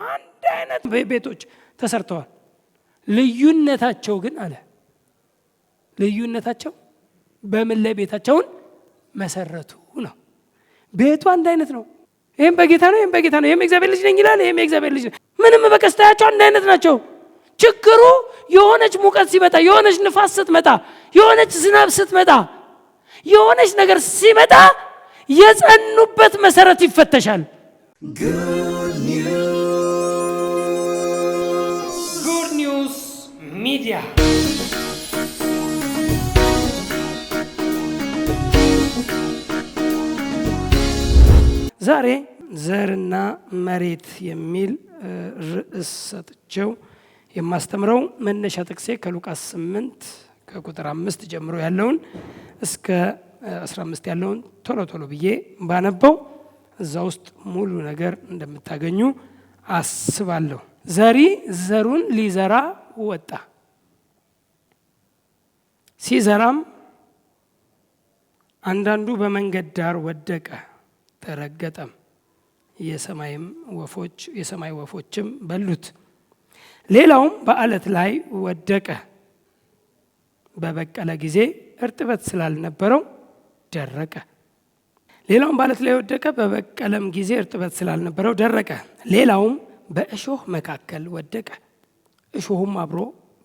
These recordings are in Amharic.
አንድ አይነት ቤቶች ተሰርተዋል። ልዩነታቸው ግን አለ ልዩነታቸው በምን ላይ ቤታቸውን መሰረቱ ነው። ቤቱ አንድ አይነት ነው። ይሄም በጌታ ነው፣ ይሄም በጌታ ነው። ይሄም እግዚአብሔር ልጅ ነኝ ይላል፣ ይሄም እግዚአብሔር ልጅ ነው። ምንም በቀስታቸው አንድ አይነት ናቸው። ችግሩ የሆነች ሙቀት ሲመጣ፣ የሆነች ንፋስ ስትመጣ፣ የሆነች ዝናብ ስትመጣ፣ የሆነች ነገር ሲመጣ የጸኑበት መሰረት ይፈተሻል። ጉድ ኒውስ ሚዲያ ዛሬ ዘርና መሬት የሚል ርዕስ ሰጥቼው የማስተምረው መነሻ ጥቅሴ ከሉቃስ 8 ከቁጥር 5 ጀምሮ ያለውን እስከ 15 ያለውን ቶሎ ብዬ ባነበው እዛ ውስጥ ሙሉ ነገር እንደምታገኙ አስባለሁ። ዘሪ ዘሩን ሊዘራ ወጣ። ሲዘራም አንዳንዱ በመንገድ ዳር ወደቀ፣ ተረገጠም፣ የሰማይ ወፎችም በሉት። ሌላውም በአለት ላይ ወደቀ፣ በበቀለ ጊዜ እርጥበት ስላልነበረው ደረቀ። ሌላውም በአለት ላይ ወደቀ፣ በበቀለም ጊዜ እርጥበት ስላልነበረው ደረቀ። ሌላውም በእሾህ መካከል ወደቀ፣ እሾሁም አብሮ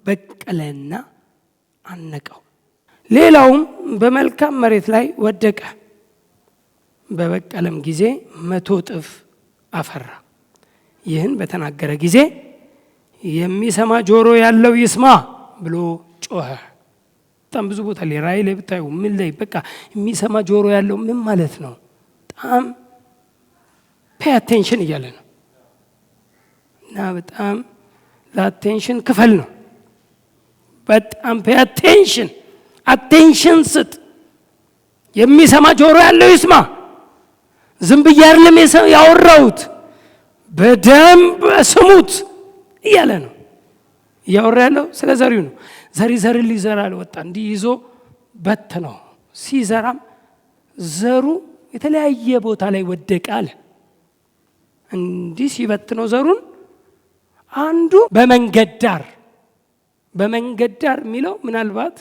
በቀለና አነቀው። ሌላውም በመልካም መሬት ላይ ወደቀ፣ በበቀለም ጊዜ 100 እጥፍ አፈራ። ይህን በተናገረ ጊዜ የሚሰማ ጆሮ ያለው ይስማ ብሎ ጮኸ። በጣም ብዙ ቦታ ላይ ራእይ ላይ ብታዩ ምን ላይ በቃ የሚሰማ ጆሮ ያለው ምን ማለት ነው? በጣም ፔይ አቴንሽን እያለ ነው። እና በጣም ለአቴንሽን ክፈል ነው። በጣም ፔይ አቴንሽን ስጥ። የሚሰማ ጆሮ ያለው ይስማ። ዝም ብዬ አይደለም ያወራሁት፣ በደንብ ስሙት እያለ ነው። እያወራ ያለው ስለ ዘሪው ነው። ዘር ሊዘራ ወጣ፣ እንዲህ ይዞ በት ነው። ሲዘራም ዘሩ የተለያየ ቦታ ላይ ወደቀ አለ። እንዲህ ሲበት ነው ዘሩን አንዱ በመንገድ ዳር የሚለው ምናልባት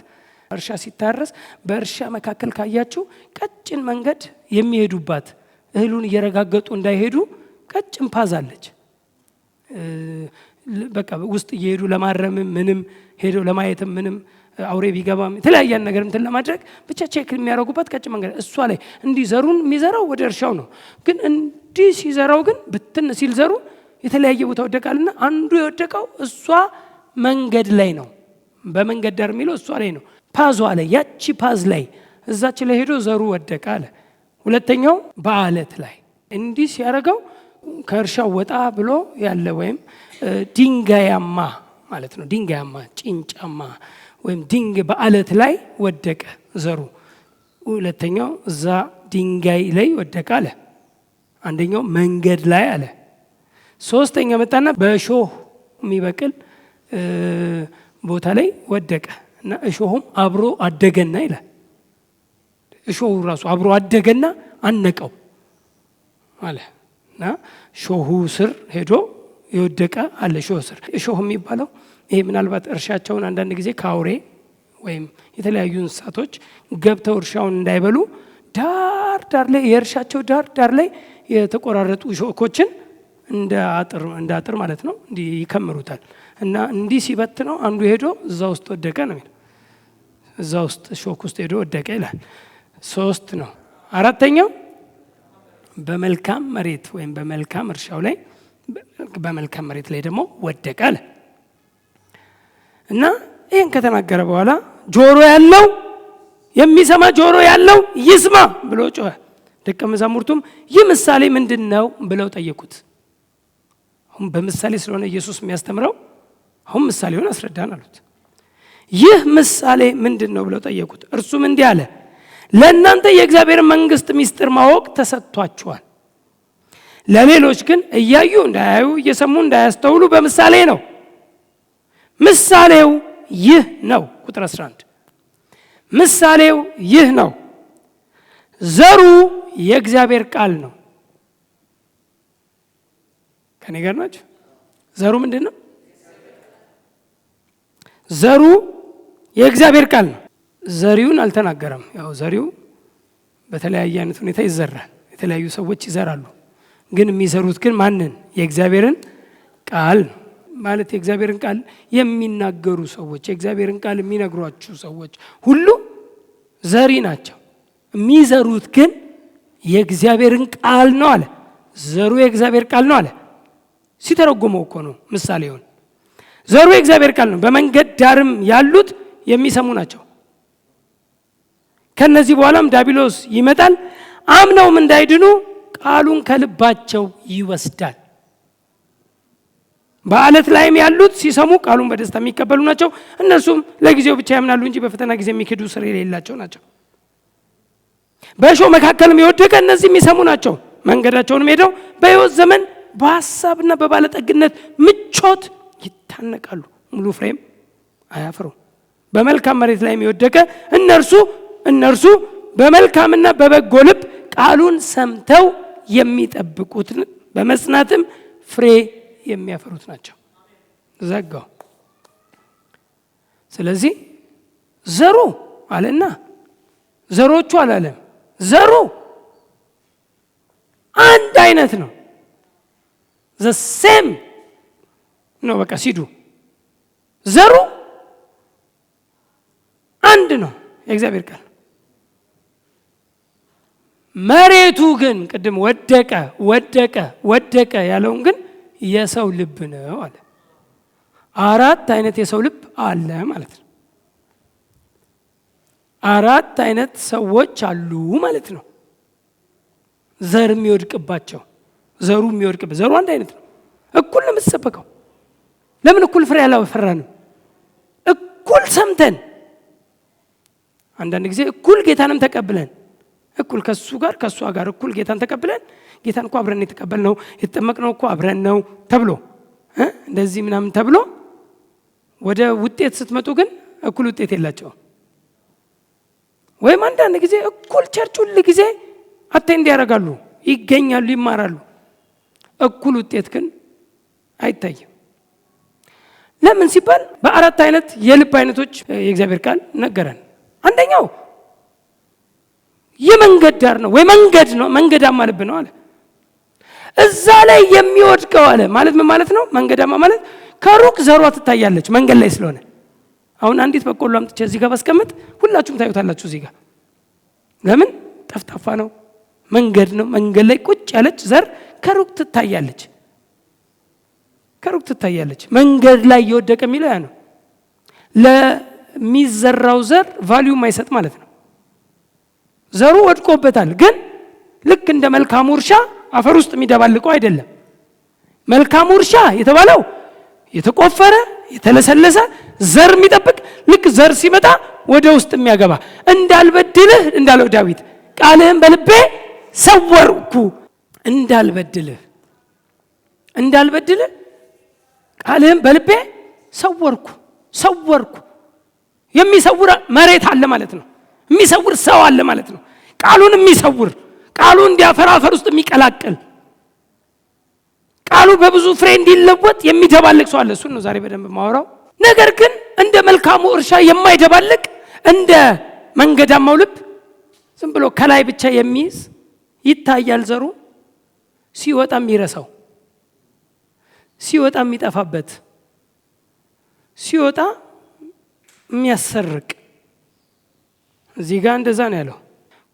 እርሻ ሲታረስ በእርሻ መካከል ካያችሁ ቀጭን መንገድ የሚሄዱባት እህሉን እየረጋገጡ እንዳይሄዱ ቀጭን ፓዛለች። በቃ ውስጥ እየሄዱ ለማረምም ምንም ሄዶ ለማየትም ምንም አውሬ ቢገባም የተለያየ ነገር እንትን ለማድረግ ብቻ ቼክ የሚያደርጉበት ቀጭን መንገድ፣ እሷ ላይ እንዲህ ዘሩን የሚዘራው ወደ እርሻው ነው። ግን እንዲህ ሲዘራው ግን ብትን ሲል ዘሩ የተለያየ ቦታ ወደቃልና አንዱ የወደቀው እሷ መንገድ ላይ ነው። በመንገድ ዳር የሚለው እሷ ላይ ነው። ፓዟ ላይ ያቺ ፓዝ ላይ እዛች ላይ ሄዶ ዘሩ ወደቀ አለ። ሁለተኛው በአለት ላይ እንዲህ ሲያደርገው ከእርሻው ወጣ ብሎ ያለ ወይም ድንጋያማ ማለት ነው። ድንጋያማ ጭንጫማ ወይም በአለት ላይ ወደቀ ዘሩ። ሁለተኛው እዛ ድንጋይ ላይ ወደቀ አለ። አንደኛው መንገድ ላይ አለ። ሶስተኛ መጣና በእሾህ የሚበቅል ቦታ ላይ ወደቀ እና እሾሁም አብሮ አደገና ይላል። እሾሁ ራሱ አብሮ አደገና አነቀው አለ እና እሾሁ ስር ሄዶ የወደቀ አለ። እሾሁ ስር እሾህ የሚባለው ይሄ ምናልባት እርሻቸውን አንዳንድ ጊዜ ከአውሬ ወይም የተለያዩ እንስሳቶች ገብተው እርሻውን እንዳይበሉ ዳር ላይ የእርሻቸው ዳር ላይ የተቆራረጡ እሾኮችን እንደ አጥር ማለት ነው እንዲህ ይከምሩታል እና እንዲህ ሲበት ነው አንዱ ሄዶ እዛ ውስጥ ወደቀ ነው የሚለው። እዛ ውስጥ እሾክ ውስጥ ሄዶ ወደቀ ይላል። 3 ነው። አራተኛው በመልካም መሬት ወይም በመልካም እርሻው ላይ በመልካም መሬት ላይ ደግሞ ወደቀ አለ እና ይህን ከተናገረ በኋላ ጆሮ ያለው የሚሰማ ጆሮ ያለው ይስማ ብሎ ጮኸ። ደቀ መዛሙርቱም ይህ ምሳሌ ምንድን ነው ብለው ጠየቁት። አሁን በምሳሌ ስለሆነ ኢየሱስ የሚያስተምረው አሁን ምሳሌውን አስረዳን አሉት። ይህ ምሳሌ ምንድን ነው ብለው ጠየቁት። እርሱም እንዲህ አለ፣ ለእናንተ የእግዚአብሔር መንግስት ምስጢር ማወቅ ተሰጥቷችኋል፣ ለሌሎች ግን እያዩ እንዳያዩ እየሰሙ እንዳያስተውሉ በምሳሌ ነው። ምሳሌው ይህ ነው። ቁጥር 11 ምሳሌው ይህ ነው፣ ዘሩ የእግዚአብሔር ቃል ነው። ከኔ ጋር ናችሁ? ዘሩ ምንድነው? ዘሩ የእግዚአብሔር ቃል ነው። ዘሪውን አልተናገረም። ያው ዘሪው በተለያየ አይነት ሁኔታ ይዘራል። የተለያዩ ሰዎች ይዘራሉ። ግን የሚዘሩት ግን ማንን? የእግዚአብሔርን ቃል ማለት የእግዚአብሔርን ቃል የሚናገሩ ሰዎች፣ የእግዚአብሔርን ቃል የሚነግሯችሁ ሰዎች ሁሉ ዘሪ ናቸው። የሚዘሩት ግን የእግዚአብሔርን ቃል ነው አለ። ዘሩ የእግዚአብሔር ቃል ነው አለ። ሲተረጎመው እኮ ነው ምሳሌውን። ዘሩ የእግዚአብሔር ቃል ነው። በመንገድ ዳርም ያሉት የሚሰሙ ናቸው። ከነዚህ በኋላም ዲያብሎስ ይመጣል፣ አምነውም እንዳይድኑ ቃሉን ከልባቸው ይወስዳል። በአለት ላይም ያሉት ሲሰሙ ቃሉን በደስታ የሚቀበሉ ናቸው። እነርሱም ለጊዜው ብቻ ያምናሉ እንጂ በፈተና ጊዜ የሚክዱ ስር የሌላቸው ናቸው። በእሾህ መካከልም የወደቀ እነዚህ የሚሰሙ ናቸው። መንገዳቸውንም ሄደው በሕይወት ዘመን በሐሳብና በባለጠግነት ምቾት ይታነቃሉ፣ ሙሉ ፍሬም አያፍሩ። በመልካም መሬት ላይ የወደቀ እነርሱ በመልካምና በበጎ ልብ ቃሉን ሰምተው የሚጠብቁት በመጽናትም ፍሬ የሚያፈሩት ናቸው። ዘጋው። ስለዚህ ዘሩ አለና ዘሮቹ አላለም። ዘሩ አንድ አይነት ነው። ዘሴም ነው። በቃ ሲዱ ዘሩ አንድ ነው፣ የእግዚአብሔር ቃል። መሬቱ ግን ቅድም ወደቀ ያለውን ግን የሰው ልብ ነው አለ። 4 አይነት የሰው ልብ አለ ማለት ነው። 4 አይነት ሰዎች አሉ ማለት ነው። ዘር የሚወድቅባቸው ዘሩ የሚወድቅበት ዘሩ አንድ አይነት ነው። እኩል ነው የምትሰበከው። ለምን እኩል ፍሬ አላፈራንም? እኩል ሰምተን አንዳንድ ጊዜ እኩል ጌታንም ተቀብለን እኩል ከሱ ጋር ከሷ ጋር እኩል ጌታን ተቀብለን ጌታን እኮ አብረን የተቀበልነው የተጠመቅነው እኮ አብረን ነው ተብሎ እንደዚህ ምናምን ተብሎ ወደ ውጤት ስትመጡ ግን እኩል ውጤት የላቸውም። ወይም አንዳንድ ጊዜ እኩል ቸርች ሁሉ ጊዜ አቴንድ ያደርጋሉ፣ ይገኛሉ፣ ይማራሉ። እኩል ውጤት ግን አይታይም። ለምን ሲባል በ4 አይነት የልብ አይነቶች የእግዚአብሔር ቃል ነገረን። አንደኛው የመንገድ ዳር ነው ወይ መንገድ ነው፣ መንገዳማ ልብ ነው አለ። እዛ ላይ የሚወድቀው አለ ማለት ምን ማለት ነው? መንገዳማ ማለት ከሩቅ ዘሯ ትታያለች መንገድ ላይ ስለሆነ። አሁን አንዲት በቆሎ አምጥቼ እዚህ ጋር ባስቀምጥ ሁላችሁም ታዩታላችሁ እዚህ ጋር። ለምን? ጠፍጣፋ ነው፣ መንገድ ነው። መንገድ ላይ ቁጭ ያለች ዘር ከሩቅ ትታያለች። መንገድ ላይ የወደቀ የሚለው ያ ነው። ለሚዘራው ዘር ቫልዩ ማይሰጥ ማለት ነው። ዘሩ ወድቆበታል፣ ግን ልክ እንደ መልካሙ እርሻ አፈር ውስጥ የሚደባልቀው አይደለም። መልካሙ እርሻ የተባለው የተቆፈረ የተለሰለሰ ዘር የሚጠብቅ ልክ ዘር ሲመጣ ወደ ውስጥ የሚያገባ እንዳልበድልህ እንዳለው ዳዊት ቃልህን በልቤ ሰወርኩ። እንዳልበድልህ ቃልህን በልቤ ሰወርኩ። የሚሰውር መሬት አለ ማለት ነው። የሚሰውር ሰው አለ ማለት ነው። ቃሉን የሚሰውር ቃሉ እንዲያፈራ አፈር ውስጥ የሚቀላቅል ቃሉ በብዙ ፍሬ እንዲለወጥ የሚደባልቅ ሰው አለ። እሱን ነው ዛሬ በደንብ ማወራው። ነገር ግን እንደ መልካሙ እርሻ የማይደባልቅ እንደ መንገዳማው ልብ ዝም ብሎ ከላይ ብቻ የሚይዝ ይታያል። ዘሩ ሲወጣ የሚረሳው፣ ሲወጣ የሚጠፋበት፣ ሲወጣ የሚያሰርቅ። እዚህ ጋር እንደዛ ነው ያለው።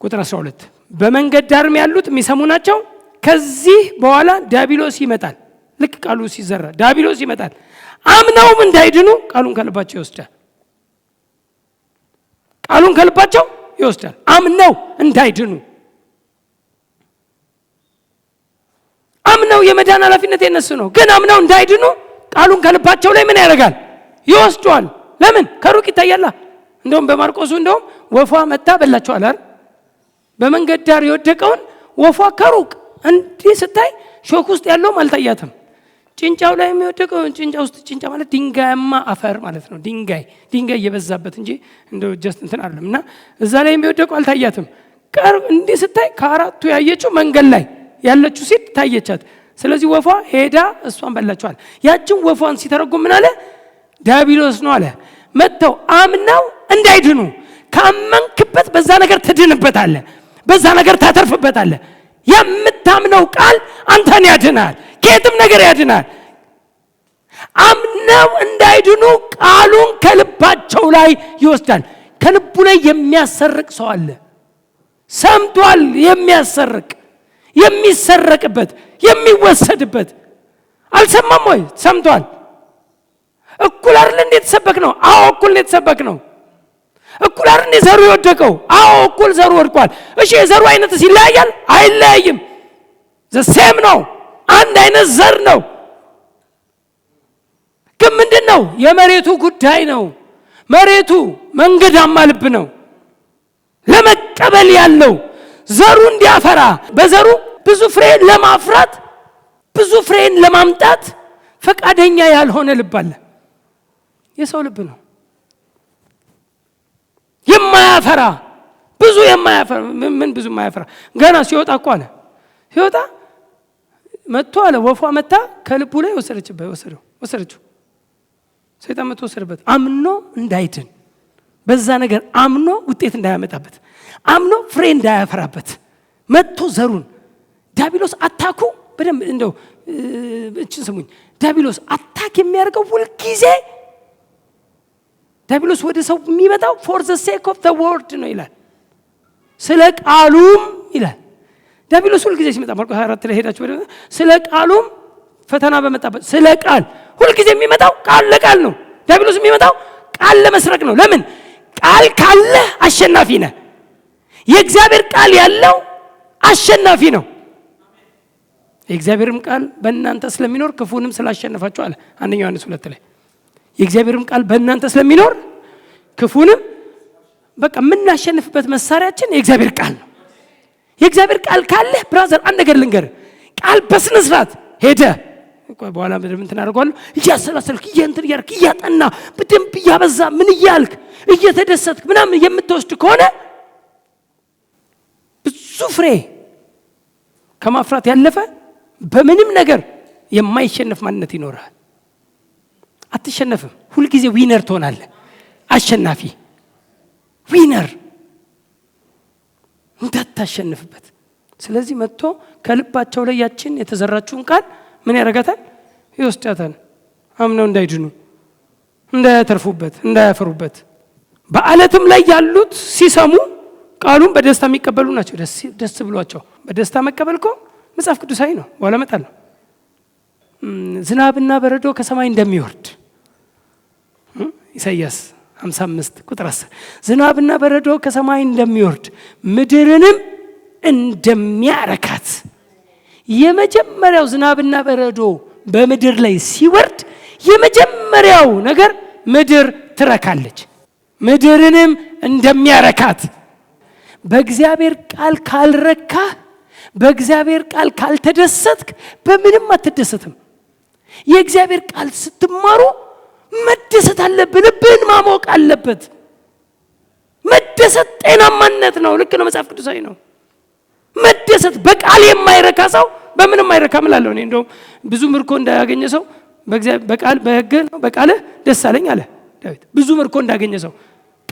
ቁጥር 12 በመንገድ ዳርም ያሉት የሚሰሙ ናቸው። ከዚህ በኋላ ዲያብሎስ ይመጣል። ልክ ቃሉ ሲዘራ ዲያብሎስ ይመጣል፣ አምነውም እንዳይድኑ ቃሉን ከልባቸው ይወስዳል። አምነው እንዳይድኑ። አምነው የመዳን ኃላፊነት የነሱ ነው። ግን አምነው እንዳይድኑ ቃሉን ከልባቸው ላይ ምን ያደርጋል? ይወስዷል። ለምን? ከሩቅ ይታያላ። እንደውም በማርቆሱ እንደውም ወፏ መጣ በላቸዋል አይደል? በመንገድ ዳር የወደቀውን ወፏ ከሩቅ እንዲህ ስታይ ሾክ ውስጥ ያለውም አልታያትም። ጭንጫው ላይ የሚወደቀው ጭንጫ ማለት ድንጋያማ አፈር ማለት ነው። ድንጋይ እየበዛበት እንጂ እንደው ጀስት እንትን አይደለም። እና እዛ ላይ የሚወደቀው አልታያትም። እንዲህ ስታይ ከአራቱ ያየችው መንገድ ላይ ያለችው ሴት ታየቻት። ስለዚህ ወፏ ሄዳ እሷን በላቸዋል። ያችን ወፏን ሲተረጉም ምን አለ? ዲያብሎስ ነው አለ መጥተው አምነው እንዳይድኑ። ካመንክበት በዛ ነገር ትድንበታለህ፣ በዛ ነገር ታተርፍበታለህ። የምታምነው ቃል አንተን ያድናል፣ ከየትም ነገር ያድናል። አምነው እንዳይድኑ ቃሉን ከልባቸው ላይ ይወስዳል። ከልቡ ላይ የሚያሰርቅ ሰው አለ። ሰምቷል፣ የሚያሰርቅ የሚሰረቅበት የሚወሰድበት። አልሰማም ወይ? ሰምቷል። እኩል አይደል እንዴት ተሰበክ ነው? አዎ እኩል እንዴት ተሰበክ ነው? እኩል አይደል እንዴ ዘሩ የወደቀው? አዎ እኩል ዘሩ ወድቋል። እሺ የዘሩ አይነትስ ይለያያል? አይለያይም። ዘሴም ነው፣ አንድ አይነት ዘር ነው። ግን ምንድነው? የመሬቱ ጉዳይ ነው። መሬቱ መንገዳማ ልብ ነው። ለመቀበል ያለው ዘሩ እንዲያፈራ በዘሩ ብዙ ፍሬ ለማፍራት ብዙ ፍሬን ለማምጣት ፈቃደኛ ያልሆነ ልብ አለ። የሰው ልብ ነው የማያፈራ ብዙ የማያፈራ ምን ብዙ የማያፈራ ገና ሲወጣ እኮ አለ ሲወጣ መጥቶ አለ ወፏ መጣ ከልቡ ላይ ወሰደችው ሰይጣን መጥቶ ወሰደበት። አምኖ እንዳይድን በዛ ነገር አምኖ ውጤት እንዳያመጣበት አምኖ ፍሬ እንዳያፈራበት መጥቶ ዘሩን ዲያብሎስ አታኩ በደንብ እንደው እችን ስሙኝ። ዲያብሎስ አታክ የሚያደርገው ሁልጊዜ ዲያብሎስ ወደ ሰው የሚመጣው for the sake of the word ነው ይላል። ስለ ቃሉም ይላል ዲያብሎስ ሁልጊዜ ሲመጣ ማርቆስ 24 ላይ ሄዳችሁ ስለ ቃሉም ፈተና በመጣበት ስለ ቃል ሁልጊዜ የሚመጣው ቃል ለቃል ነው። ዲያብሎስ የሚመጣው ቃል ለመስረቅ ነው። ለምን? ቃል ካለ አሸናፊ ነህ። የእግዚአብሔር ቃል ያለው አሸናፊ ነው። የእግዚአብሔርም ቃል በእናንተ ስለሚኖር ክፉንም ስላሸነፋችሁ አለ አንደኛ ዮሐንስ 2 ላይ። የእግዚአብሔርም ቃል በእናንተ ስለሚኖር ክፉንም በቃ የምናሸንፍበት መሳሪያችን የእግዚአብሔር ቃል ነው። የእግዚአብሔር ቃል ካለ ብራዘር አንድ ነገር ልንገር፣ ቃል በስነ ስርዓት ሄደ በኋላ በደንብ ተናርጓል እያሰላሰልክ እንትን እያልክ እያጠና በደንብ እያበዛ ምን እያልክ እየተደሰትክ ምናምን የምትወስድ ከሆነ ብዙ ፍሬ ከማፍራት ያለፈ በምንም ነገር የማይሸነፍ ማንነት ይኖራል። አትሸነፍም። ሁልጊዜ ዊነር ትሆናለህ። አሸናፊ ዊነር እንዳታሸንፍበት። ስለዚህ መጥቶ ከልባቸው ላይ ያችን የተዘራችውን ቃል ምን ያደርጋታል? ይወስዳታል። አምነው እንዳይድኑ እንዳያተርፉበት እንዳያፈሩበት። በአለትም ላይ ያሉት ሲሰሙ ቃሉን በደስታ የሚቀበሉ ናቸው። ደስ ብሏቸው በደስታ መቀበል እኮ መጽሐፍ ቅዱሳዊ ነው። በኋላ እመጣለሁ። ዝናብና በረዶ ከሰማይ እንደሚወርድ ኢሳይያስ 55 ቁጥር 10 ዝናብና በረዶ ከሰማይ እንደሚወርድ ምድርንም እንደሚያረካት። የመጀመሪያው ዝናብና በረዶ በምድር ላይ ሲወርድ የመጀመሪያው ነገር ምድር ትረካለች። ምድርንም እንደሚያረካት። በእግዚአብሔር ቃል ካልረካ በእግዚአብሔር ቃል ካልተደሰትክ በምንም አትደሰትም። የእግዚአብሔር ቃል ስትማሩ መደሰት አለብን። ልብን ማሞቅ አለበት። መደሰት ጤናማነት ነው። ልክ ነው። መጽሐፍ ቅዱሳዊ ነው። መደሰት በቃል የማይረካ ሰው በምንም አይረካም እላለሁ። እኔ እንደውም ብዙ ምርኮ እንዳያገኘ ሰው በቃል በሕግ ነው በቃልህ ደስ አለኝ አለ ዳዊት። ብዙ ምርኮ እንዳገኘ ሰው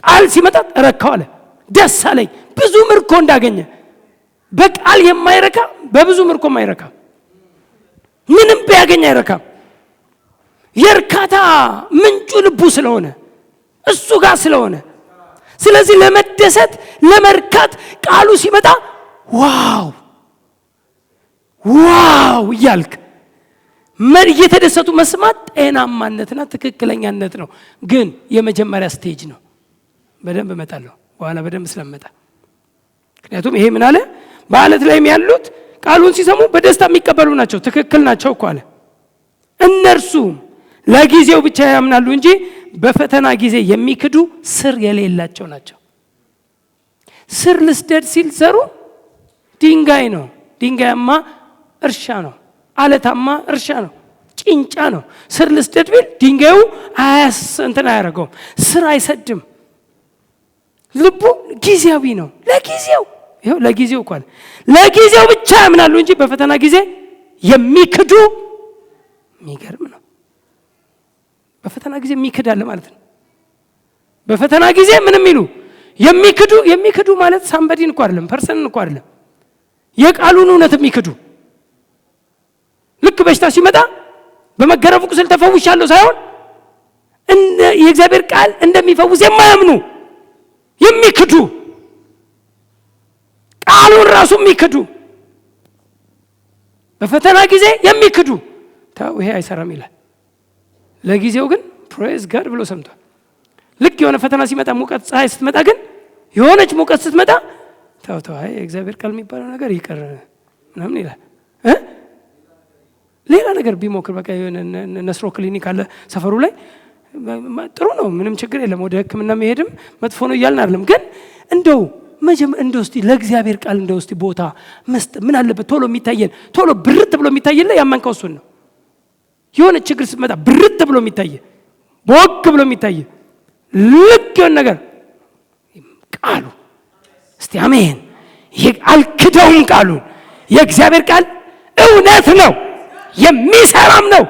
ቃል ሲመጣ ረካው አለ፣ ደስ አለኝ። ብዙ ምርኮ እንዳገኘ በቃል የማይረካ በብዙ ምርኮ የማይረካ ምንም ቢያገኝ አይረካም። የርካታ ምንጩ ልቡ ስለሆነ እሱ ጋር ስለሆነ፣ ስለዚህ ለመደሰት ለመርካት ቃሉ ሲመጣ ዋው ዋው እያልክ እየተደሰቱ መስማት ጤናማነትና ትክክለኛነት ነው። ግን የመጀመሪያ ስቴጅ ነው። በደንብ እመጣለሁ በኋላ በደንብ ስለመጣ። ምክንያቱም ይሄ ምን አለ? በአለት ላይም ያሉት ቃሉን ሲሰሙ በደስታ የሚቀበሉ ናቸው። ትክክል ናቸው እኮ አለ። እነርሱም ለጊዜው ብቻ ያምናሉ እንጂ በፈተና ጊዜ የሚክዱ ስር የሌላቸው ናቸው። ስር ልስደድ ሲል ዘሩ ድንጋይ ነው። ድንጋያማ እርሻ ነው። አለታማ እርሻ ነው። ጭንጫ ነው። ስር ልስደድ ቢል ድንጋዩ እንትን አያደርገውም፣ ስር አይሰድም። ልቡ ጊዜያዊ ነው። ለጊዜው ይኸው ለጊዜው እኮ አለ። ለጊዜው ብቻ ያምናሉ እንጂ በፈተና ጊዜ የሚክዱ የሚገርም ነው። በፈተና ጊዜ የሚክድ አለ ማለት ነው። በፈተና ጊዜ ምንም ይሉ የሚክዱ ማለት ሳምበዲን እኮ አይደለም፣ ፐርሰንን እኮ አይደለም፣ የቃሉን እውነት የሚክዱ ልክ በሽታ ሲመጣ በመገረፉ ቁስል ተፈውሻለሁ ሳይሆን የእግዚአብሔር ቃል እንደሚፈውስ የማያምኑ የሚክዱ ቃሉን ራሱ የሚክዱ በፈተና ጊዜ የሚክዱ ታው ይሄ አይሰራም ይላል። ለጊዜው ግን ፕሬዝ ጋድ ብሎ ሰምቷል። ልክ የሆነ ፈተና ሲመጣ ሙቀት ፀሐይ ስትመጣ ግን የሆነች ሙቀት ስትመጣ ታው አይ እግዚአብሔር ቃል የሚባለው ነገር ይቀር ምናምን ይላል። ሌላ ነገር ቢሞክር በቃ ነስሮ ክሊኒክ አለ ሰፈሩ ላይ ጥሩ ነው፣ ምንም ችግር የለም። ወደ ሕክምና መሄድም መጥፎ ነው እያልን አይደለም። ግን እንደው እስቲ ለእግዚአብሔር ቃል እንደው እስቲ ቦታ መስጠት ምን አለበት? ቶሎ የሚታየን ቶሎ ብርት ብሎ የሚታየን ያመንከው እሱን ነው። የሆነ ችግር ስትመጣ ብርት ብሎ የሚታየ ቦግ ብሎ የሚታየ ልክ የሆነ ነገር ቃሉ እስቲ አሜን። አልክደውም ቃሉን። የእግዚአብሔር ቃል እውነት ነው፣ የሚሰራም ነው።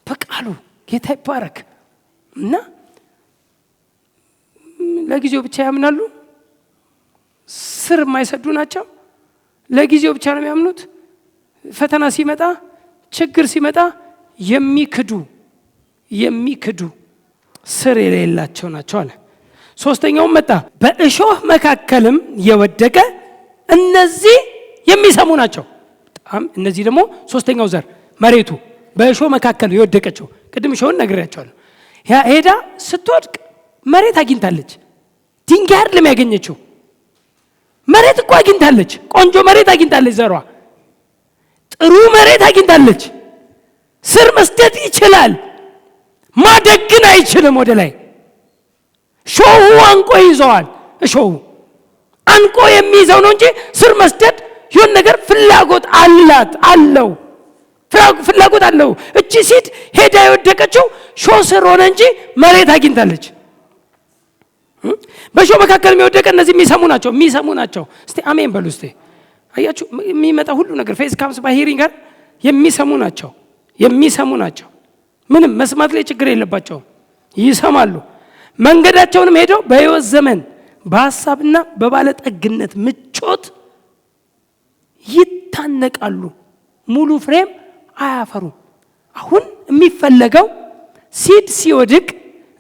በቃሉ ጌታ ይባረክ። እና ለጊዜው ብቻ ያምናሉ። ስር የማይሰዱ ናቸው። ለጊዜው ብቻ ነው የሚያምኑት። ፈተና ሲመጣ ችግር ሲመጣ የሚክዱ ስር የሌላቸው ናቸው አለ። ሶስተኛውም መጣ። በእሾህ መካከልም የወደቀ እነዚህ የሚሰሙ ናቸው። በጣም እነዚህ ደግሞ ሶስተኛው ዘር መሬቱ በእሾህ መካከል የወደቀችው ቅድም እሾህን ነግሬያቸዋለሁ። ሄዳ ስትወድቅ መሬት አግኝታለች። ድንጋይ አይደለም ያገኘችው፣ መሬት እኮ አግኝታለች። ቆንጆ መሬት አግኝታለች። ዘሯ ጥሩ መሬት አግኝታለች። ስር መስደድ ይችላል፣ ማደግ ግን አይችልም። ወደ ላይ ሾሁ አንቆ ይዘዋል። እሾሁ አንቆ የሚይዘው ነው እንጂ ስር መስደድ ይሁን ነገር ፍላጎት አለው ፍላጎት አለው። እቺ ሲድ ሄዳ የወደቀችው ሾህ ስር ሆነ እንጂ መሬት አግኝታለች። በሾህ መካከል የሚወደቀ እነዚህ የሚሰሙ ናቸው። እስቲ አሜን በሉ። እስቲ አያችሁ የሚመጣ ሁሉ ነገር ፌዝ ካምስ ባይ ሂሪንግ ጋር የሚሰሙ ናቸው። ምንም መስማት ላይ ችግር የለባቸውም፣ ይሰማሉ። መንገዳቸውንም ሄደው በሕይወት ዘመን በሐሳብና በባለጠግነት ምቾት ይታነቃሉ፣ ሙሉ ፍሬም አያፈሩም። አሁን የሚፈለገው ሲድ ሲወድቅ፣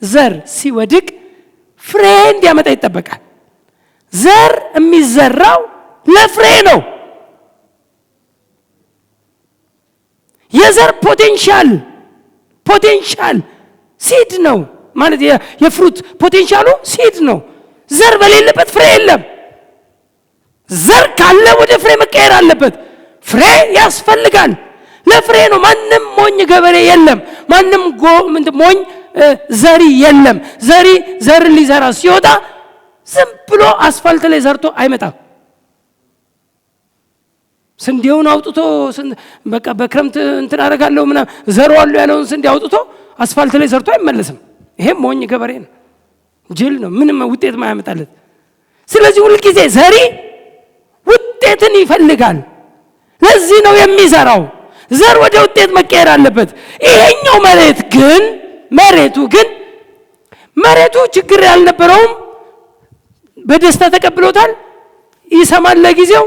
ዘር ሲወድቅ ፍሬ እንዲያመጣ ይጠበቃል። ዘር የሚዘራው ለፍሬ ነው። የዘር ፖቴንሻል ሲድ ነው ማለት የፍሩት ፖቴንሻሉ ሲድ ነው። ዘር በሌለበት ፍሬ የለም። ዘር ካለ ወደ ፍሬ መቀየር አለበት። ፍሬ ያስፈልጋል። ለፍሬ ነው። ማንም ሞኝ ገበሬ የለም። ማንም ሞኝ ዘሪ የለም። ዘር ሊዘራ ሲወጣ ዝም ብሎ አስፋልት ላይ ዘርቶ አይመጣም። ስንዴውን አውጥቶ በቃ በክረምት እንትን አደርጋለሁ ምናምን ዘሯል ያለውን ስንዴ አውጥቶ አስፋልት ላይ ዘርቶ አይመለስም። ይሄም ሞኝ ገበሬ ነው፣ ጅል ነው፣ ምንም ውጤት ማያመጣለት። ስለዚህ ሁሉ ጊዜ ዘሪ ውጤትን ይፈልጋል። ለዚህ ነው የሚዘራው። ዘር ወደ ውጤት መቀየር አለበት። ይሄኛው መሬቱ ችግር ያልነበረውም በደስታ ተቀብሎታል። ይሰማል፣ ለጊዜው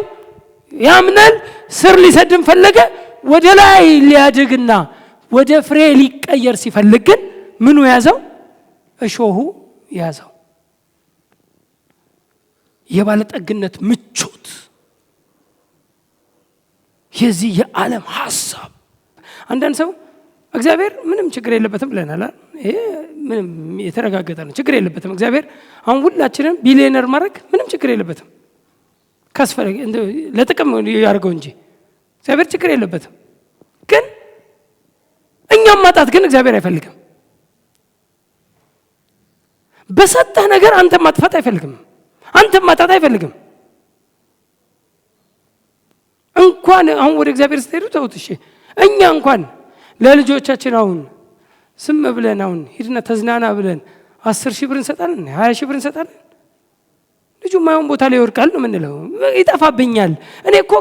ያምናል። ስር ሊሰድም ፈለገ። ወደ ላይ ሊያድግና ወደ ፍሬ ሊቀየር ሲፈልግ ግን ምኑ ያዘው? እሾሁ ያዘው። የባለጠግነት ምቾት፣ የዚህ የዓለም ሐሳብ። አንዳንድ ሰው እግዚአብሔር ምንም ችግር የለበትም ብለናል። ይሄ ምንም የተረጋገጠ ነው። ችግር የለበትም እግዚአብሔር። አሁን ሁላችንም ቢሊዮነር ማድረግ ምንም ችግር የለበትም። ካስፈለገ ለጥቅም ያርገው እንጂ እግዚአብሔር ችግር የለበትም። ግን እኛም ማጣት ግን እግዚአብሔር አይፈልግም። በሰጠህ ነገር አንተ ማጥፋት አይፈልግም። አንተ ማጣት አይፈልግም። እንኳን አሁን ወደ እግዚአብሔር ስትሄዱ ተውት። እሺ እኛ እንኳን ለልጆቻችን አሁን ስም ብለን አሁን ሂድና ተዝናና ብለን 10,000 ብር እንሰጣለን፣ 20,000 ብር እንሰጣለን። ልጁ ማይሆን ቦታ ላይ ይወድቃል ነው የምንለው። ይጠፋብኛል፣ እኔ እኮ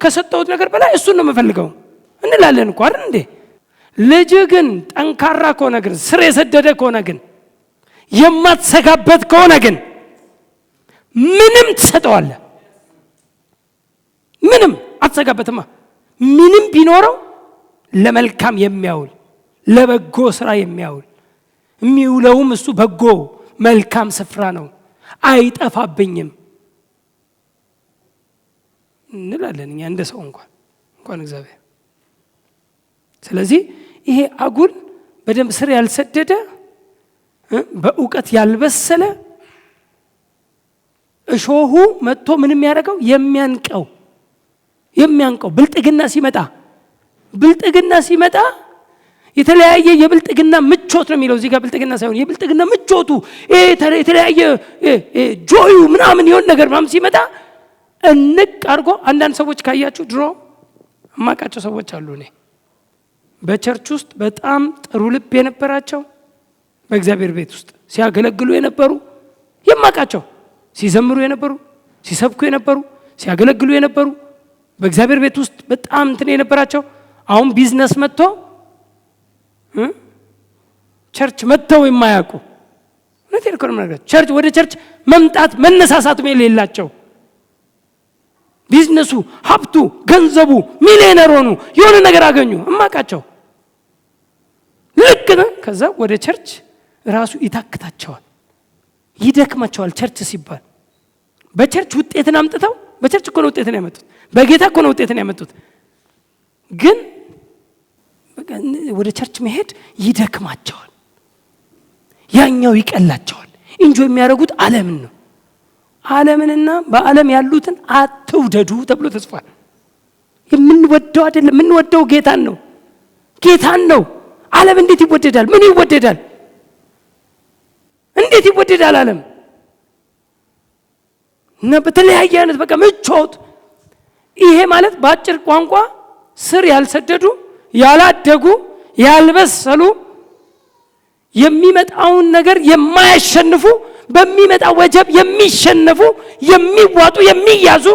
ከሰጠሁት ነገር በላይ እሱን ነው የምፈልገው እንላለን እኮ አይደል እንዴ? ልጅ ግን ጠንካራ ከሆነ ግን ስር የሰደደ ከሆነ ግን የማትሰጋበት ከሆነ ግን ምንም ትሰጠዋለህ። ምንም አትሰጋበትማ። ምንም ቢኖረው ለመልካም የሚያውል ለበጎ ስራ የሚያውል የሚውለውም እሱ በጎ መልካም ስፍራ ነው። አይጠፋብኝም እንላለን እኛ እንደ ሰው እንኳን እግዚአብሔር። ስለዚህ ይሄ አጉል በደንብ ስር ያልሰደደ በእውቀት ያልበሰለ እሾሁ መጥቶ ምንም ያደርገው የሚያንቀው ብልጥግና ሲመጣ የተለያየ የብልጥግና ምቾት ነው የሚለው እዚህ ጋር ብልጥግና ሳይሆን የብልጥግና ምቾቱ የተለያየ ጆዩ ምናምን የሆነ ነገር ምናምን ሲመጣ እንቅ አድርጎ አንዳንድ ሰዎች ካያችሁ ድሮ እማቃቸው ሰዎች አሉ። እኔ በቸርች ውስጥ በጣም ጥሩ ልብ የነበራቸው በእግዚአብሔር ቤት ውስጥ ሲያገለግሉ የነበሩ የማቃቸው ሲዘምሩ የነበሩ ሲሰብኩ የነበሩ ሲያገለግሉ የነበሩ በእግዚአብሔር ቤት ውስጥ በጣም እንትን የነበራቸው አሁን ቢዝነስ መጥቶ ቸርች መጥተው የማያውቁ ወደ ቸርች መምጣት መነሳሳትም የሌላቸው ቢዝነሱ ሀብቱ ገንዘቡ ሚሊዮነር ሆኑ የሆነ ነገር አገኙ እማቃቸው ልክ ነው። ከዛ ወደ ቸርች ራሱ ይታክታቸዋል ይደክማቸዋል። ቸርች ሲባል በቸርች ውጤትን አምጥተው በቸርች እኮ ነው ውጤትን ያመጡት፣ በጌታ እኮ ነው ውጤትን ያመጡት። ግን ወደ ቸርች መሄድ ይደክማቸዋል፣ ያኛው ይቀላቸዋል። ኢንጆይ የሚያደርጉት ዓለምን ነው። ዓለምንና በዓለም ያሉትን አትውደዱ ተብሎ ተጽፏል። የምንወደው አይደለም፣ የምንወደው ጌታን ነው። ዓለም እንዴት ይወደዳል? ምን ይወደዳል? እንዴት ይወደዳል ዓለም? እና በተለያየ አይነት በቃ ምቾት። ይሄ ማለት በአጭር ቋንቋ ስር ያልሰደዱ ያላደጉ ያልበሰሉ የሚመጣውን ነገር የማያሸንፉ በሚመጣ ወጀብ የሚሸነፉ የሚዋጡ የሚያዙ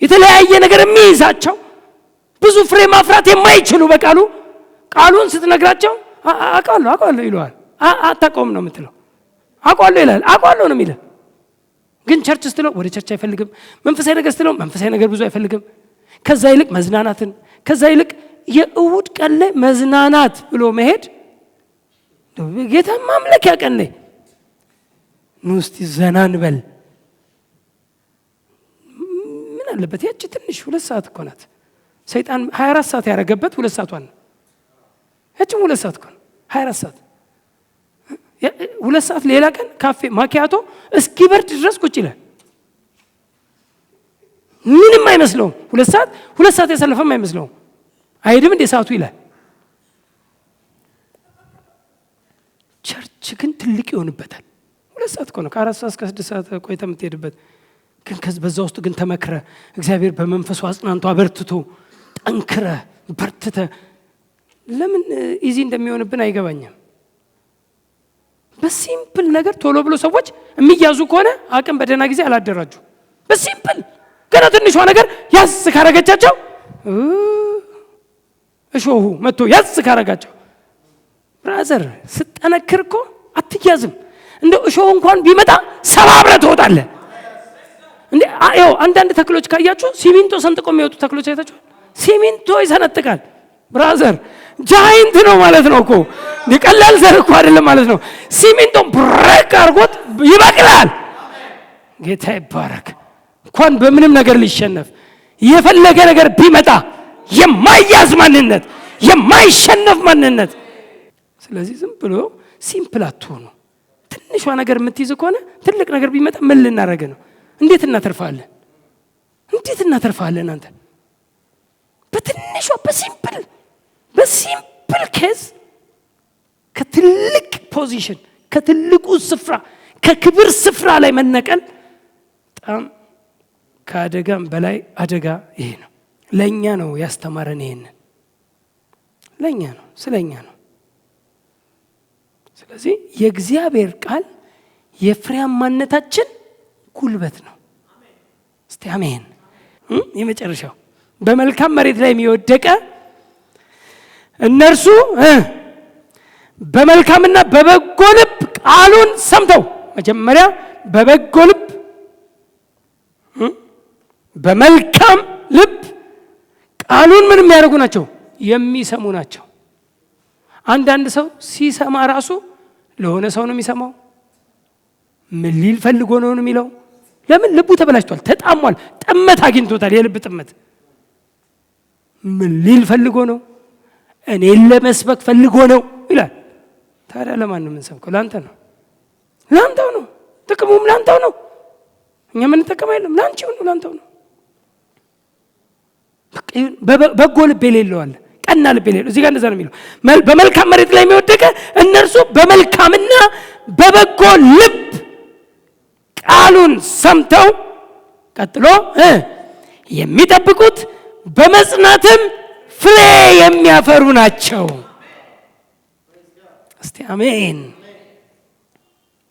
የተለያየ ነገር የሚይዛቸው ብዙ ፍሬ ማፍራት የማይችሉ በቃሉ ቃሉን ስትነግራቸው አውቃለሁ ይለዋል። አታውቀውም ነው የምትለው። አውቃለሁ ይላል። አውቃለሁ ነው የሚለው። ግን ቸርች ስትለው ወደ ቸርች አይፈልግም። መንፈሳዊ ነገር ስትለው መንፈሳዊ ነገር ብዙ አይፈልግም። ከዛ ይልቅ መዝናናትን ከዛ ይልቅ የእሁድ ቀን ላይ መዝናናት ብሎ መሄድ ጌታ ማምለክ ያቀን ላይ እስቲ ዘና እንበል ምን አለበት? ያቺ ትንሽ 2 ሰዓት እኮ ናት። ሰይጣን 24 ሰዓት ያደረገበት 2 ሰዓቷን ነው። ያቺም 2 ሰዓት እኮ ነው 24 ሰዓት 2 ሰዓት ሌላ ቀን ካፌ ማኪያቶ እስኪበርድ ድረስ ቁጭ ይላል። ምንም አይመስለውም። 2 ሰዓት ያሳለፈም አይመስለውም። አይሄድም እንደ ሰዓቱ ይላል። ቸርች ግን ትልቅ ይሆንበታል። 2 ሰዓት እኮ ነው። ከ4 ሰዓት እስከ 6 ሰዓት ቆይታ የምትሄድበት። ግን በዛ ውስጥ ግን ተመክረ እግዚአብሔር በመንፈሱ አጽናንቶ አበርትቶ ጠንክረ በርትተ ለምን ኢዚ እንደሚሆንብን አይገባኝም። በሲምፕል ነገር ቶሎ ብሎ ሰዎች የሚያዙ ከሆነ አቅም በደህና ጊዜ አላደራጁ። በሲምፕል ገና ትንሿ ነገር ያዝ ካረገቻቸው እሾሁ መጥቶ ያዝ ካረጋቸው ብራዘር ስጠነክር እኮ አትያዝም። እንደው እሾሁ እንኳን ቢመጣ ሰባብረህ ትወጣለህ። እንዴ አንዳንድ ተክሎች ካያችሁ ሲሚንቶ ሰንጥቆ የሚወጡ ተክሎች አይታችሁ? ሲሚንቶ ይሰነጥቃል ብራዘር። ጃይንት ነው ማለት ነው እኮ ቀላል ዘር እኮ አይደለም ማለት ነው። ሲሚንቶ ብሬክ አድርጎት ይበቅላል። ጌታ ይባረክ። እንኳን በምንም ነገር ሊሸነፍ የፈለገ ነገር ቢመጣ የማይያዝ ማንነት፣ የማይሸነፍ ማንነት። ስለዚህ ዝም ብሎ ሲምፕል አትሆኑ። ትንሿ ነገር የምትይዝ ከሆነ ትልቅ ነገር ቢመጣ ምን ልናደርግ ነው? እንዴት እናተርፋለን? አንተ በትንሿ በሲምፕል ኬዝ ከትልቅ ፖዚሽን ከትልቁ ስፍራ ከክብር ስፍራ ላይ መነቀል በጣም ከአደጋም በላይ አደጋ ይሄ ነው። ለኛ ነው ያስተማረን። ይሄንን ለኛ ነው፣ ስለኛ ነው። ስለዚህ የእግዚአብሔር ቃል የፍሬያማነታችን ጉልበት ነው። እስቲ አሜን። የመጨረሻው በመልካም መሬት ላይ የሚወደቀ እነርሱ በመልካምና በበጎ ልብ ቃሉን ሰምተው፣ መጀመሪያ በበጎ ልብ በመልካም ልብ ቃሉን ምን የሚያደርጉ ናቸው? የሚሰሙ ናቸው። አንዳንድ ሰው ሲሰማ ራሱ ለሆነ ሰው ነው የሚሰማው። ምን ሊል ፈልጎ ነው የሚለው? ለምን? ልቡ ተበላሽቷል፣ ተጣሟል፣ ጥመት አግኝቶታል፣ የልብ ጥመት። ምን ሊል ፈልጎ ነው? እኔን ለመስበክ ፈልጎ ነው ይላል። ታዲያ ለማን ነው የምንሰብከው? ለአንተ ነው፣ ለአንተው ነው። ጥቅሙም ለአንተው ነው። እኛ የምንጠቀመው የለም፣ ለአንቺው ነው፣ ለአንተው ነው። በጎ ልብ የሌለው አለ፣ ቀና ልብ የሌለው። እዚህ ጋር እንደዛ ነው የሚለው። በመልካም መሬት ላይ የሚወደቀ እነርሱ በመልካምና በበጎ ልብ ቃሉን ሰምተው ቀጥሎ የሚጠብቁት በመጽናትም ፍሬ የሚያፈሩ ናቸው። እስቲ አሜን።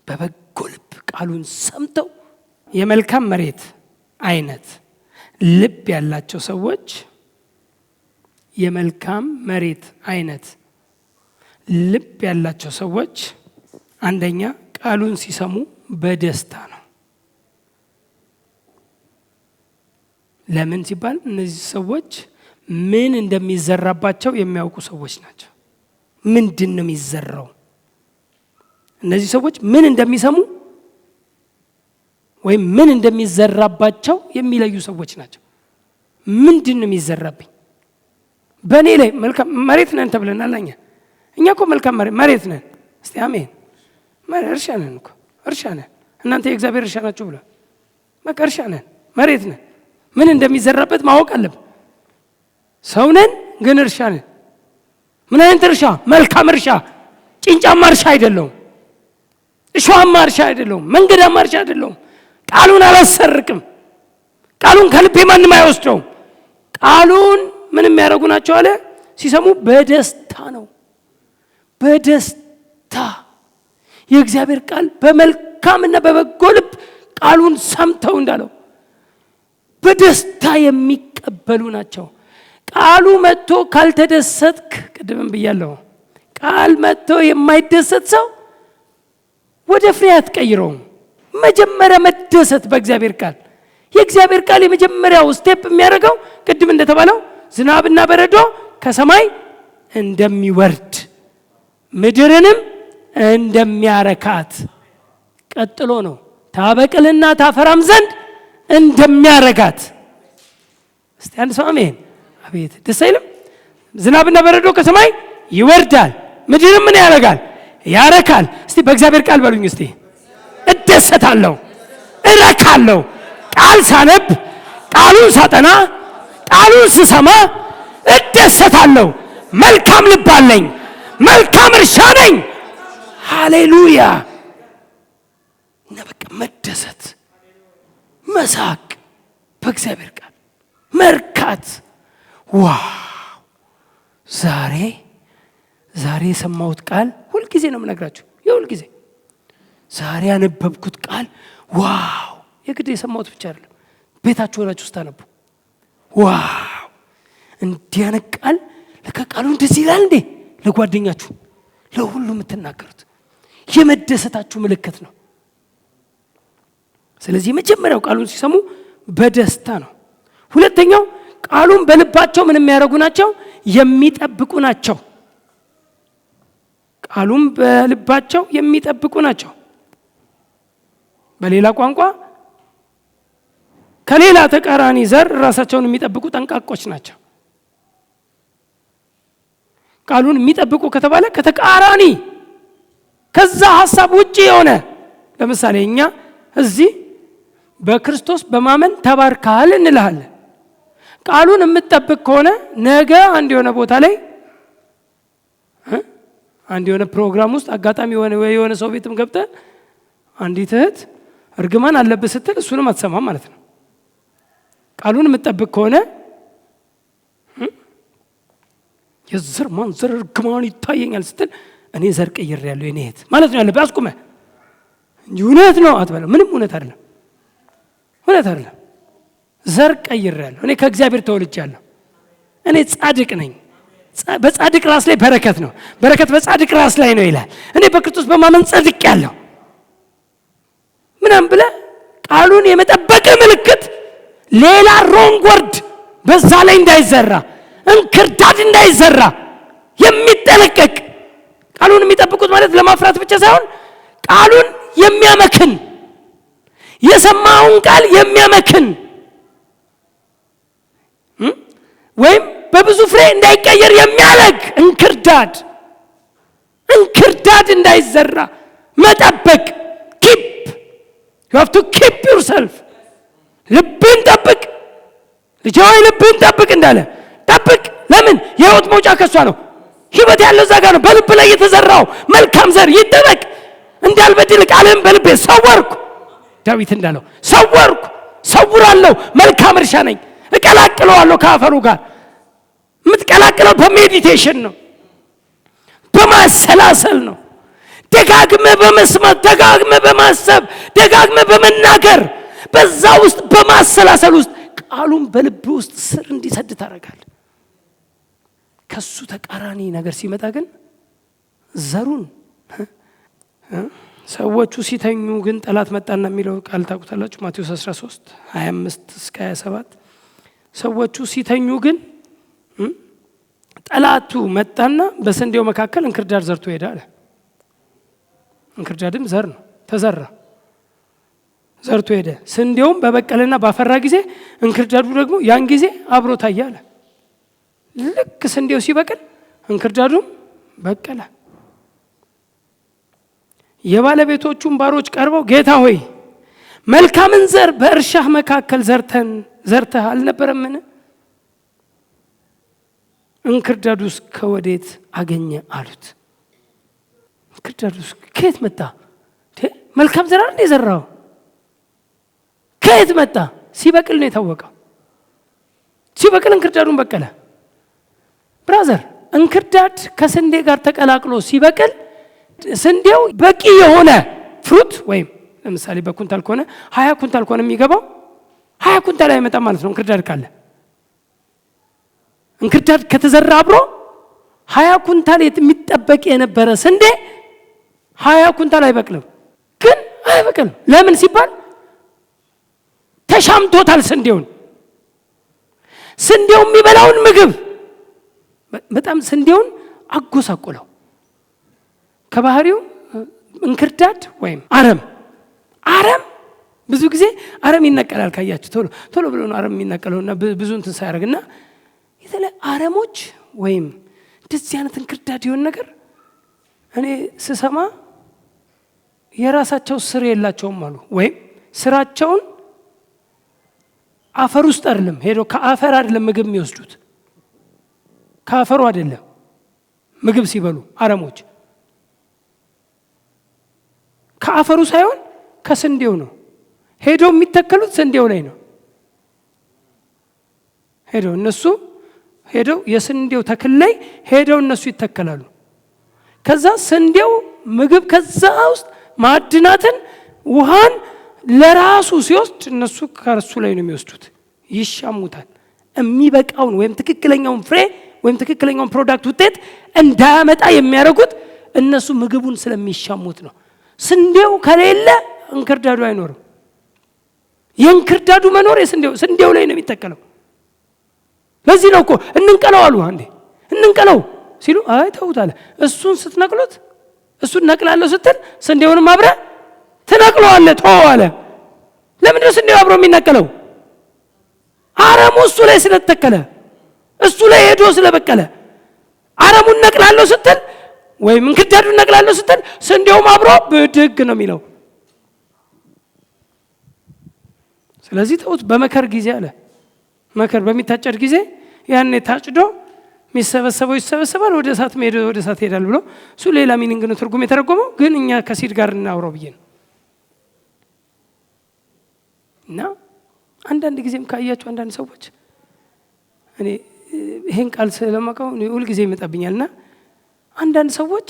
በበጎ ልብ ቃሉን ሰምተው የመልካም መሬት አይነት ልብ ያላቸው ሰዎች፣ የመልካም መሬት አይነት ልብ ያላቸው ሰዎች አንደኛ ቃሉን ሲሰሙ በደስታ ነው። ለምን ሲባል እነዚህ ሰዎች ምን እንደሚዘራባቸው የሚያውቁ ሰዎች ናቸው። ምንድን ነው የሚዘራው? እነዚህ ሰዎች ምን እንደሚሰሙ ወይም ምን እንደሚዘራባቸው የሚለዩ ሰዎች ናቸው። ምንድን ነው የሚዘራብኝ? በእኔ ላይ መልካም መሬት ነን ተብለናል። እኛ እኮ መልካም መሬት ነን። እስቲ አሜን። እርሻ ነን እኮ፣ እርሻ ነን። እናንተ የእግዚአብሔር እርሻ ናችሁ ብሏል። በቃ እርሻ ነን፣ መሬት ነን። ምን እንደሚዘራበት ማወቅ አለብን። ሰው ነን ግን እርሻ ነን። ምን አይነት እርሻ? መልካም እርሻ። ጭንጫማ እርሻ አይደለውም፣ እሾሃማ እርሻ አይደለውም፣ መንገዳማ እርሻ አይደለውም። ቃሉን አላሰርቅም። ቃሉን ከልቤ ማንም አይወስደውም። ቃሉን ምን የሚያደርጉ ናቸው አለ? ሲሰሙ በደስታ ነው። በደስታ የእግዚአብሔር ቃል በመልካምና በበጎ ልብ ቃሉን ሰምተው እንዳለው በደስታ የሚቀበሉ ናቸው። ቃሉ መጥቶ ካልተደሰትክ፣ ቅድምም ብያለሁ፣ ቃል መጥቶ የማይደሰት ሰው ወደ ፍሬ አትቀይረውም። መጀመሪያ መደሰት በእግዚአብሔር ቃል። የእግዚአብሔር ቃል የመጀመሪያው ስቴፕ የሚያደርገው ቅድም እንደተባለው ዝናብና በረዶ ከሰማይ እንደሚወርድ ምድርንም እንደሚያረካት ቀጥሎ ነው ታበቅልና ታፈራም ዘንድ እንደሚያረጋት። እስቲ አንድ ሰው አሜን። አቤት ደስ አይልም? ዝናብና በረዶ ከሰማይ ይወርዳል፣ ምድርም ምን ያረጋል? ያረካል። እስቲ በእግዚአብሔር ቃል በሉኝ እስቲ። እደሰታለሁ፣ እረካለሁ። ቃል ሳነብ፣ ቃሉን ሳጠና፣ ቃሉን ስሰማ እደሰታለሁ። መልካም ልብ አለኝ፣ መልካም እርሻ ነኝ። ሃሌሉያ። እና በቃ መደሰት፣ መሳቅ፣ በእግዚአብሔር ቃል መርካት። ዋው! ዛሬ የሰማሁት ቃል ሁልጊዜ ነው የምነግራችሁ፣ የሁልጊዜ ዛሬ ያነበብኩት ቃል ዋው! የግድ የሰማሁት ብቻ አይደለም፣ ቤታችሁ ሆናችሁ ስታነቡ ዋው! እንዲህ አይነት ቃል ለካ ቃሉ እንደዚህ ይላል እንዴ! ለጓደኛችሁ ለሁሉ የምትናገሩት የመደሰታችሁ ምልክት ነው። ስለዚህ መጀመሪያው ቃሉን ሲሰሙ በደስታ ነው። ሁለተኛው ቃሉን በልባቸው ምን የሚያደርጉ ናቸው? የሚጠብቁ ናቸው። ቃሉን በልባቸው የሚጠብቁ ናቸው። በሌላ ቋንቋ ከሌላ ተቃራኒ ዘር ራሳቸውን የሚጠብቁ ጠንቃቆች ናቸው። ቃሉን የሚጠብቁ ከተባለ ከተቃራኒ ከዛ ሐሳብ ውጪ የሆነ ለምሳሌ እኛ እዚህ በክርስቶስ በማመን ተባርካል እንልሃለን። ቃሉን የምትጠብቅ ከሆነ ነገ አንድ የሆነ ቦታ ላይ አንድ የሆነ ፕሮግራም ውስጥ አጋጣሚ የሆነ ሰው ቤትም ገብተህ አንዲት እህት እርግማን አለብህ ስትል እሱንም አትሰማም ማለት ነው። ቃሉን የምትጠብቅ ከሆነ የዘር ማንዘር እርግማን ይታየኛል ስትል እኔ ዘር ቀይሬያለሁ የኔ እህት ማለት ነው ያለብህ አስቁመህ እንጂ እውነት ነው አትበለው። ምንም እውነት አይደለም፣ እውነት አይደለም። ዘር ቀይሬያለሁ። እኔ ከእግዚአብሔር ተወልጃለሁ። እኔ ጻድቅ ነኝ። በጻድቅ ራስ ላይ በረከት ነው። በረከት በጻድቅ ራስ ላይ ነው ይላል። እኔ በክርስቶስ በማመን ጸድቄያለሁ ምናምን ብለህ ቃሉን የመጠበቅ ምልክት ሌላ ሮንግ ወርድ በዛ ላይ እንዳይዘራ፣ እንክርዳድ እንዳይዘራ የሚጠነቀቅ ቃሉን የሚጠብቁት ማለት ለማፍራት ብቻ ሳይሆን ቃሉን የሚያመክን የሰማውን ቃል የሚያመክን ወይም በብዙ ፍሬ እንዳይቀየር የሚያለግ እንክርዳድ እንዳይዘራ መጠበቅ። you have to keep yourself። ልብን ጠብቅ ልጄ ሆይ ልብን ጠብቅ እንዳለ ጠብቅ። ለምን? የህይወት መውጫ ከሷ ነው። ህይወት ያለው እዛ ጋር ነው። በልብ ላይ የተዘራው መልካም ዘር ይጠበቅ። እንዳልበድል ቃልህን በልቤ ሰወርኩ። ዳዊት እንዳለው ሰውራለሁ። መልካም እርሻ ነኝ፣ እቀላቅለዋለሁ ከአፈሩ ጋር። የምትቀላቅለው በሜዲቴሽን ነው፣ በማሰላሰል ነው። ደጋግመ በመስማት፣ ደጋግመ በማሰብ፣ ደጋግመ በመናገር፣ በዛ ውስጥ በማሰላሰል ውስጥ ቃሉን በልብ ውስጥ ስር እንዲሰድ ታደርጋለህ። ከሱ ተቃራኒ ነገር ሲመጣ ግን ዘሩን ሰዎቹ ሲተኙ ግን ጠላት መጣና የሚለው ቃል ታውቁታላችሁ። ማቴዎስ 13:25-27 ሰዎቹ ሲተኙ ግን ጠላቱ መጣና በስንዴው መካከል እንክርዳድ ዘርቶ ሄደ አለ። እንክርዳድም ዘር ነው፣ ተዘራ፣ ዘርቶ ሄደ። ስንዴውም በበቀለና ባፈራ ጊዜ እንክርዳዱ ደግሞ ያን ጊዜ አብሮ ታየ አለ። ልክ ስንዴው ሲበቅል እንክርዳዱም በቀለ። የባለቤቶቹም ባሮች ቀርበው ጌታ ሆይ መልካምን ዘር በእርሻህ መካከል ዘርተህ አልነበረምን? እንክርዳዱስ ከወዴት አገኘ አሉት። እንክርዳዱስ ከየት መጣ? መልካም ዘር አይደል የዘራው? ከየት መጣ? ሲበቅል ነው የታወቀው። ሲበቅል እንክርዳዱን በቀለ። ብራዘር እንክርዳድ ከስንዴ ጋር ተቀላቅሎ ሲበቅል ስንዴው በቂ የሆነ ፍሩት ወይም ለምሳሌ በኩንታል ከሆነ 20 ኩንታል ከሆነ የሚገባው 20 ኩንታል አይመጣም ማለት ነው። እንክርዳድ ካለ እንክርዳድ ከተዘራ አብሮ 20 ኩንታል የሚጠበቅ የነበረ ስንዴ 20 ኩንታል አይበቅልም። ግን አይበቅልም። ለምን ሲባል ተሻምቶታል። ስንዴው የሚበላውን ምግብ በጣም ስንዴውን አጎሳቆለው። ከባህሪው እንክርዳድ ወይም አረም ብዙ ጊዜ አረም ይነቀላል። ካያችሁ ቶሎ ብሎ ነው አረም የሚነቀለውና ብዙ እንትን ሳያደርግና የተለያዩ አረሞች ወይም እንደዚህ አይነት እንክርዳድ የሆነ ነገር እኔ ስሰማ የራሳቸው ስር የላቸውም አሉ። ወይም ስራቸውን አፈር ውስጥ አይደለም፣ ሄዶ ከአፈር አይደለም ምግብ የሚወስዱት፣ ከአፈሩ አይደለም ምግብ ሲበሉ አረሞች ከአፈሩ ሳይሆን ከስንዴው ነው። ሄደው የሚተከሉት ስንዴው ላይ ነው። ሄደው የስንዴው ተክል ላይ ሄደው እነሱ ይተከላሉ። ከዛ ስንዴው ምግብ ከዛ ውስጥ ማዕድናትን፣ ውሃን ለራሱ ሲወስድ እነሱ ከእርሱ ላይ ነው የሚወስዱት። ይሻሙታል። የሚበቃውን ወይም ትክክለኛውን ፍሬ ወይም ትክክለኛውን ፕሮዳክት ውጤት እንዳያመጣ የሚያደርጉት እነሱ ምግቡን ስለሚሻሙት ነው። ስንዴው ከሌለ እንክርዳዱ አይኖርም። የእንክርዳዱ መኖር ስንዴው ላይ ነው የሚተከለው። ለዚህ ነው እኮ እንንቀለው አሉ። አንዴ እንንቀለው ሲሉ አይ ተውት አለ። እሱን ስትነቅሉት እሱን ነቅላለሁ ስትል ስንዴውንም አብረ ትነቅለዋለህ ተው አለ። ለምንድን ነው ስንዴው አብሮ የሚነቀለው? አረሙ እሱ ላይ ስለተተከለ፣ እሱ ላይ ሄዶ ስለበቀለ። አረሙን ነቅላለሁ ስትል ወይም እንክርዳዱን ነቅላለሁ ስትል ስንዴውም አብሮ ብድግ ነው የሚለው። ስለዚህ ተውት። በመከር ጊዜ አለ መከር በሚታጨድ ጊዜ ያኔ ታጭዶ የሚሰበሰበው ይሰበሰባል፣ ወደ እሳት ሄደው ወደ እሳት ይሄዳል ብሎ እሱ ሌላ ሚኒንግ ነው ትርጉም የተረጎመው። ግን እኛ ከሲድ ጋር እናውራው ብዬ ነው። እና አንዳንድ ጊዜም ካያችሁ አንዳንድ ሰዎች እኔ ይሄን ቃል ስለማውቀው ሁል ጊዜ ይመጣብኛልና አንዳንድ ሰዎች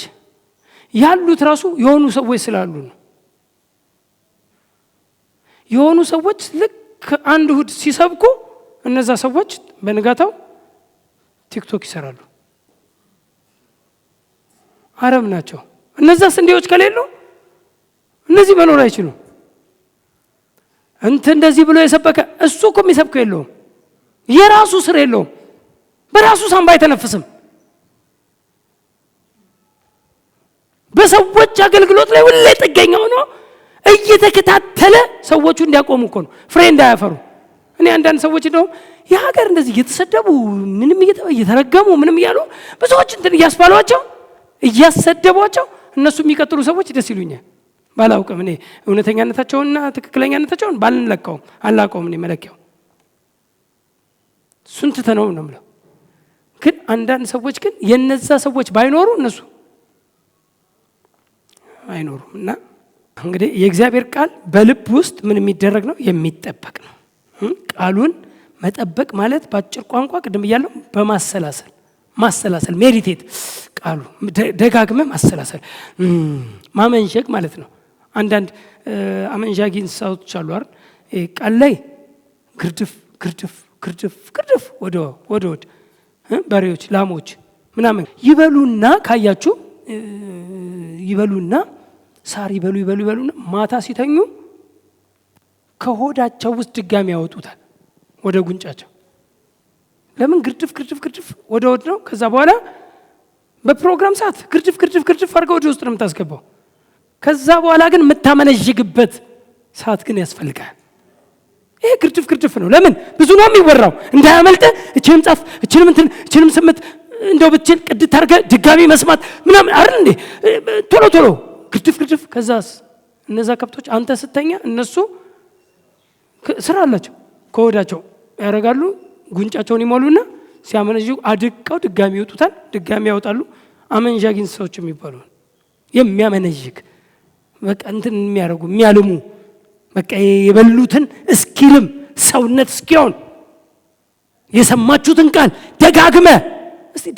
ያሉት ራሱ የሆኑ ሰዎች ስላሉ ነው። የሆኑ ሰዎች ልክ አንድ እሑድ ሲሰብኩ እነዛ ሰዎች በንጋታው ቲክቶክ ይሰራሉ። አረብ ናቸው እነዛ ስንዴዎች ከሌሉ እነዚህ መኖር አይችሉም። እንደዚህ ብሎ የሰበከ እሱ እኮ የሚሰብከው የለውም፣ የራሱ ስር የለውም፣ በራሱ ሳንባ አይተነፍስም። በሰዎች አገልግሎት ላይ ሁሌ ጥገኛ ሆኖ እየተከታተለ ሰዎቹ እንዲያቆሙ እኮ ነው፣ ፍሬ እንዳያፈሩ። እኔ አንዳንድ ሰዎች እንደውም የሀገር እንደዚህ እየተሰደቡ ምንም እየተረገሙ ምንም እያሉ ብዙዎች እያስባሏቸው እያሰደቧቸው እነሱ የሚቀጥሉ ሰዎች ደስ ይሉኛል። ባላውቅም እኔ እውነተኛነታቸውንና ትክክለኛነታቸውን አላውቀውም። እኔ መለኪያው እሱን ትተነው ነው የምለው። ግን አንዳንድ ሰዎች ግን የነዛ ሰዎች ባይኖሩ እነሱ አይኖሩም። እና እንግዲህ የእግዚአብሔር ቃል በልብ ውስጥ ምን የሚደረግ ነው? የሚጠበቅ ነው። ቃሉን መጠበቅ ማለት በአጭር ቋንቋ ቅድም እያለው ማሰላሰል ሜዲቴት፣ ቃሉ ደጋግመ ማሰላሰል ማመንዠግ ማለት ነው። አንዳንድ አመንዣጊ እንስሳቶች አሉ አይደል? ቃል ላይ ግርድፍ ወደ በሬዎች፣ ላሞች ምናምን ይበሉና ካያችሁ ይበሉና ሳር ይበሉና ማታ ሲተኙ ከሆዳቸው ውስጥ ድጋሚ ያወጡታል ወደ ጉንጫቸው። ለምን? ግርድፍ ወደ ሆድ ነው። ከዛ በኋላ በፕሮግራም ሰዓት ግርድፍ አድርገው ወደ ውስጥ ነው የምታስገባው። ከዛ በኋላ ግን የምታመነዥግበት ሰዓት ግን ያስፈልጋል። ይሄ ግርድፍ ነው። ለምን? ብዙ ነው የሚወራው እንዳያመልጥ። እችንም ጻፍ፣ እችንም ስምት እንደው ብትችል ቅድት አድርገህ ድጋሚ መስማት ምናምን አይደል እንዴ? ቶሎ ግርድፍ። ከዛስ እነዛ ከብቶች አንተ ስተኛ እነሱ ስራ አላቸው። ከወዳቸው ያደርጋሉ፣ ጉንጫቸውን ይሞሉና ሲያመነዥጉ አድቀው ድጋሚ ይወጡታል፣ ድጋሚ ያወጣሉ። አመንዣጊ እንስሳዎች የሚባሉ የሚያመነዥግ በቃ የሚያደርጉ የሚያልሙ በቃ የበሉትን እስኪልም ሰውነት እስኪሆን የሰማችሁትን ቃል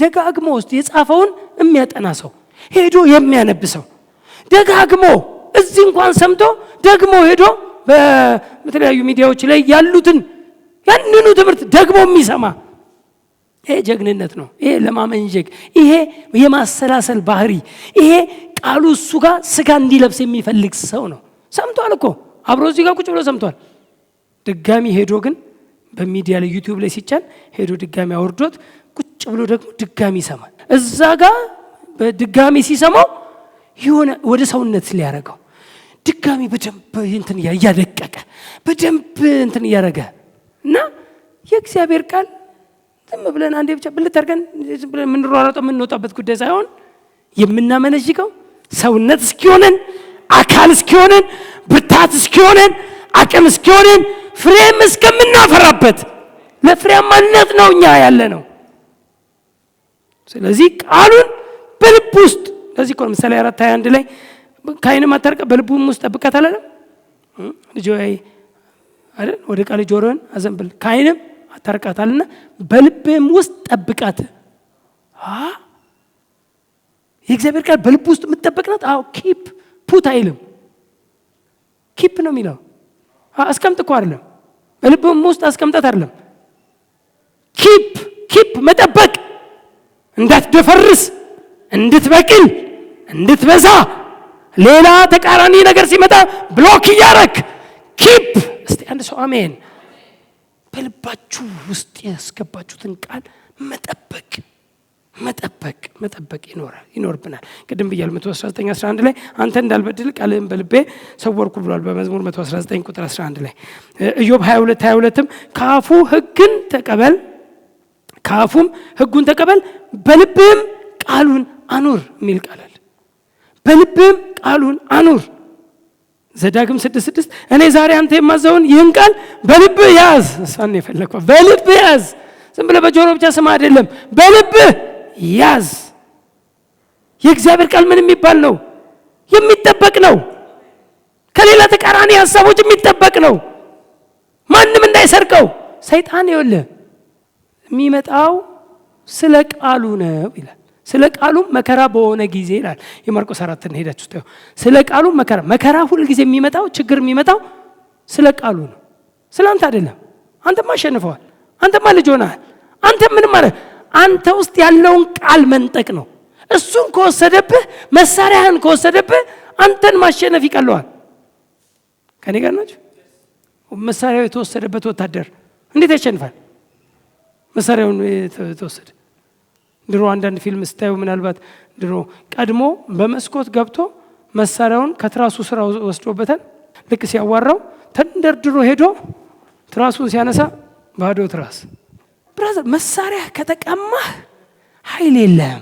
ደጋግሞ ውስጥ የጻፈውን የሚያጠና ሰው ሄዶ የሚያነብ ሰው ደጋግሞ እዚህ እንኳን ሰምቶ ደግሞ ሄዶ በተለያዩ ሚዲያዎች ላይ ያሉትን ያንኑ ትምህርት ደግሞ የሚሰማ ይሄ ጀግንነት ነው። ይሄ ለማመንዠግ፣ ይሄ የማሰላሰል ባህሪ፣ ይሄ ቃሉ እሱ ጋር ስጋ እንዲለብስ የሚፈልግ ሰው ነው። ሰምቷል እኮ አብሮ እዚህ ጋር ቁጭ ብሎ ሰምቷል። ድጋሚ ሄዶ ግን በሚዲያ ላይ ዩቲዩብ ላይ ሲጫን ሄዶ ድጋሚ አወርዶት ቁጭ ብሎ ደግሞ ድጋሚ ይሰማል። እዛ ጋር በድጋሚ ሲሰማው የሆነ ወደ ሰውነት ሊያረጋው ድጋሚ በደንብ እንትን እያደቀቀ በደንብ እንትን እያረገ እና የእግዚአብሔር ቃል ዝም ብለን አንዴ ብቻ ብልት አድርገን ዝም ብለን የምንሯሯጠው የምንወጣበት ጉዳይ ሳይሆን የምናመነዥገው ሰውነት እስኪሆነን፣ አካል እስኪሆነን፣ ብርታት እስኪሆነን፣ አቅም እስኪሆነን፣ ፍሬም እስከምናፈራበት ለፍሬያማነት ነው እኛ ያለ ነው። ስለዚህ ቃሉን በልብ ውስጥ ለዚህ እኮ ምሳሌ 4:21 ላይ ከዓይንም አታርቅ በልቡም ውስጥ ጠብቃት አላለም? ልጅ ሆይ አይደል ወደ ቃል ጆሮህን አዘንብል ከዓይንም አታርቃታልና በልብም ውስጥ ጠብቃት። የእግዚአብሔር ቃል በልብ ውስጥ የምትጠበቅናት። ኪፕ ፑት አይልም፣ ኪፕ ነው የሚለው። አስቀምጥ እኮ አይደለም፣ በልብም ውስጥ አስቀምጣት አይደለም። ኪፕ መጠበቅ፣ እንዳትደፈርስ፣ እንድትበቅል፣ እንድትበዛ፣ ሌላ ተቃራኒ ነገር ሲመጣ ብሎክ እያረክ ኪፕ። እስቲ አንድ ሰው አሜን። በልባችሁ ውስጥ ያስገባችሁትን ቃል መጠበቅ ይኖርብናል። ቅድም ብያለሁ 119:11 ላይ አንተ እንዳልበድል ቃልህን በልቤ ሰወርኩ ብሏል በመዝሙር 119:11 ላይ። ኢዮብ 22:22ም ከአፉም ሕጉን ተቀበል በልብህም ቃሉን አኑር የሚል ቃል አለ። በልብህም ቃሉን አኑር። ዘዳግም 6:6 እኔ ዛሬ አንተ የማዘውን ይህን ቃል በልብህ ያዝ። እሷን የፈለከው በልብህ ያዝ። ዝም ብለህ በጆሮ ብቻ ስማ አይደለም፣ በልብህ ያዝ። የእግዚአብሔር ቃል ምን የሚባል ነው? የሚጠበቅ ነው። ከሌላ ተቃራኒ ሀሳቦች የሚጠበቅ ነው። ማንም እንዳይሰርቀው። ሰይጣን ይኸውልህ የሚመጣው ስለ ቃሉ ነው ይላል። ስለ ቃሉ መከራ በሆነ ጊዜ ይላል የማርቆስ 4 ሄዳችሁ ታዩ። ስለ ቃሉ መከራ ሁሉ ጊዜ የሚመጣው ችግር የሚመጣው ስለ ቃሉ ነው፣ ስለ አንተ አይደለም። አንተማ አሸንፈዋል፣ አንተማ ልጅ ሆነሃል። አንተ ምን ማለት አንተ ውስጥ ያለውን ቃል መንጠቅ ነው። እሱን ከወሰደብህ መሳሪያህን ከወሰደብህ አንተን ማሸነፍ ይቀለዋል። ከኔ ጋር ናችሁ? መሳሪያው የተወሰደበት ወታደር እንዴት ያሸንፋል? መሳሪያውን የተወሰደ ድሮ አንዳንድ ፊልም ስታዩ ምናልባት ድሮ ቀድሞ በመስኮት ገብቶ መሳሪያውን ከትራሱ ስራ ወስዶበታል። ልክ ሲያዋራው ተንደርድሮ ሄዶ ትራሱን ሲያነሳ ባዶ ትራስ። ብራዘር መሳሪያ ከተቀማህ ኃይል የለም።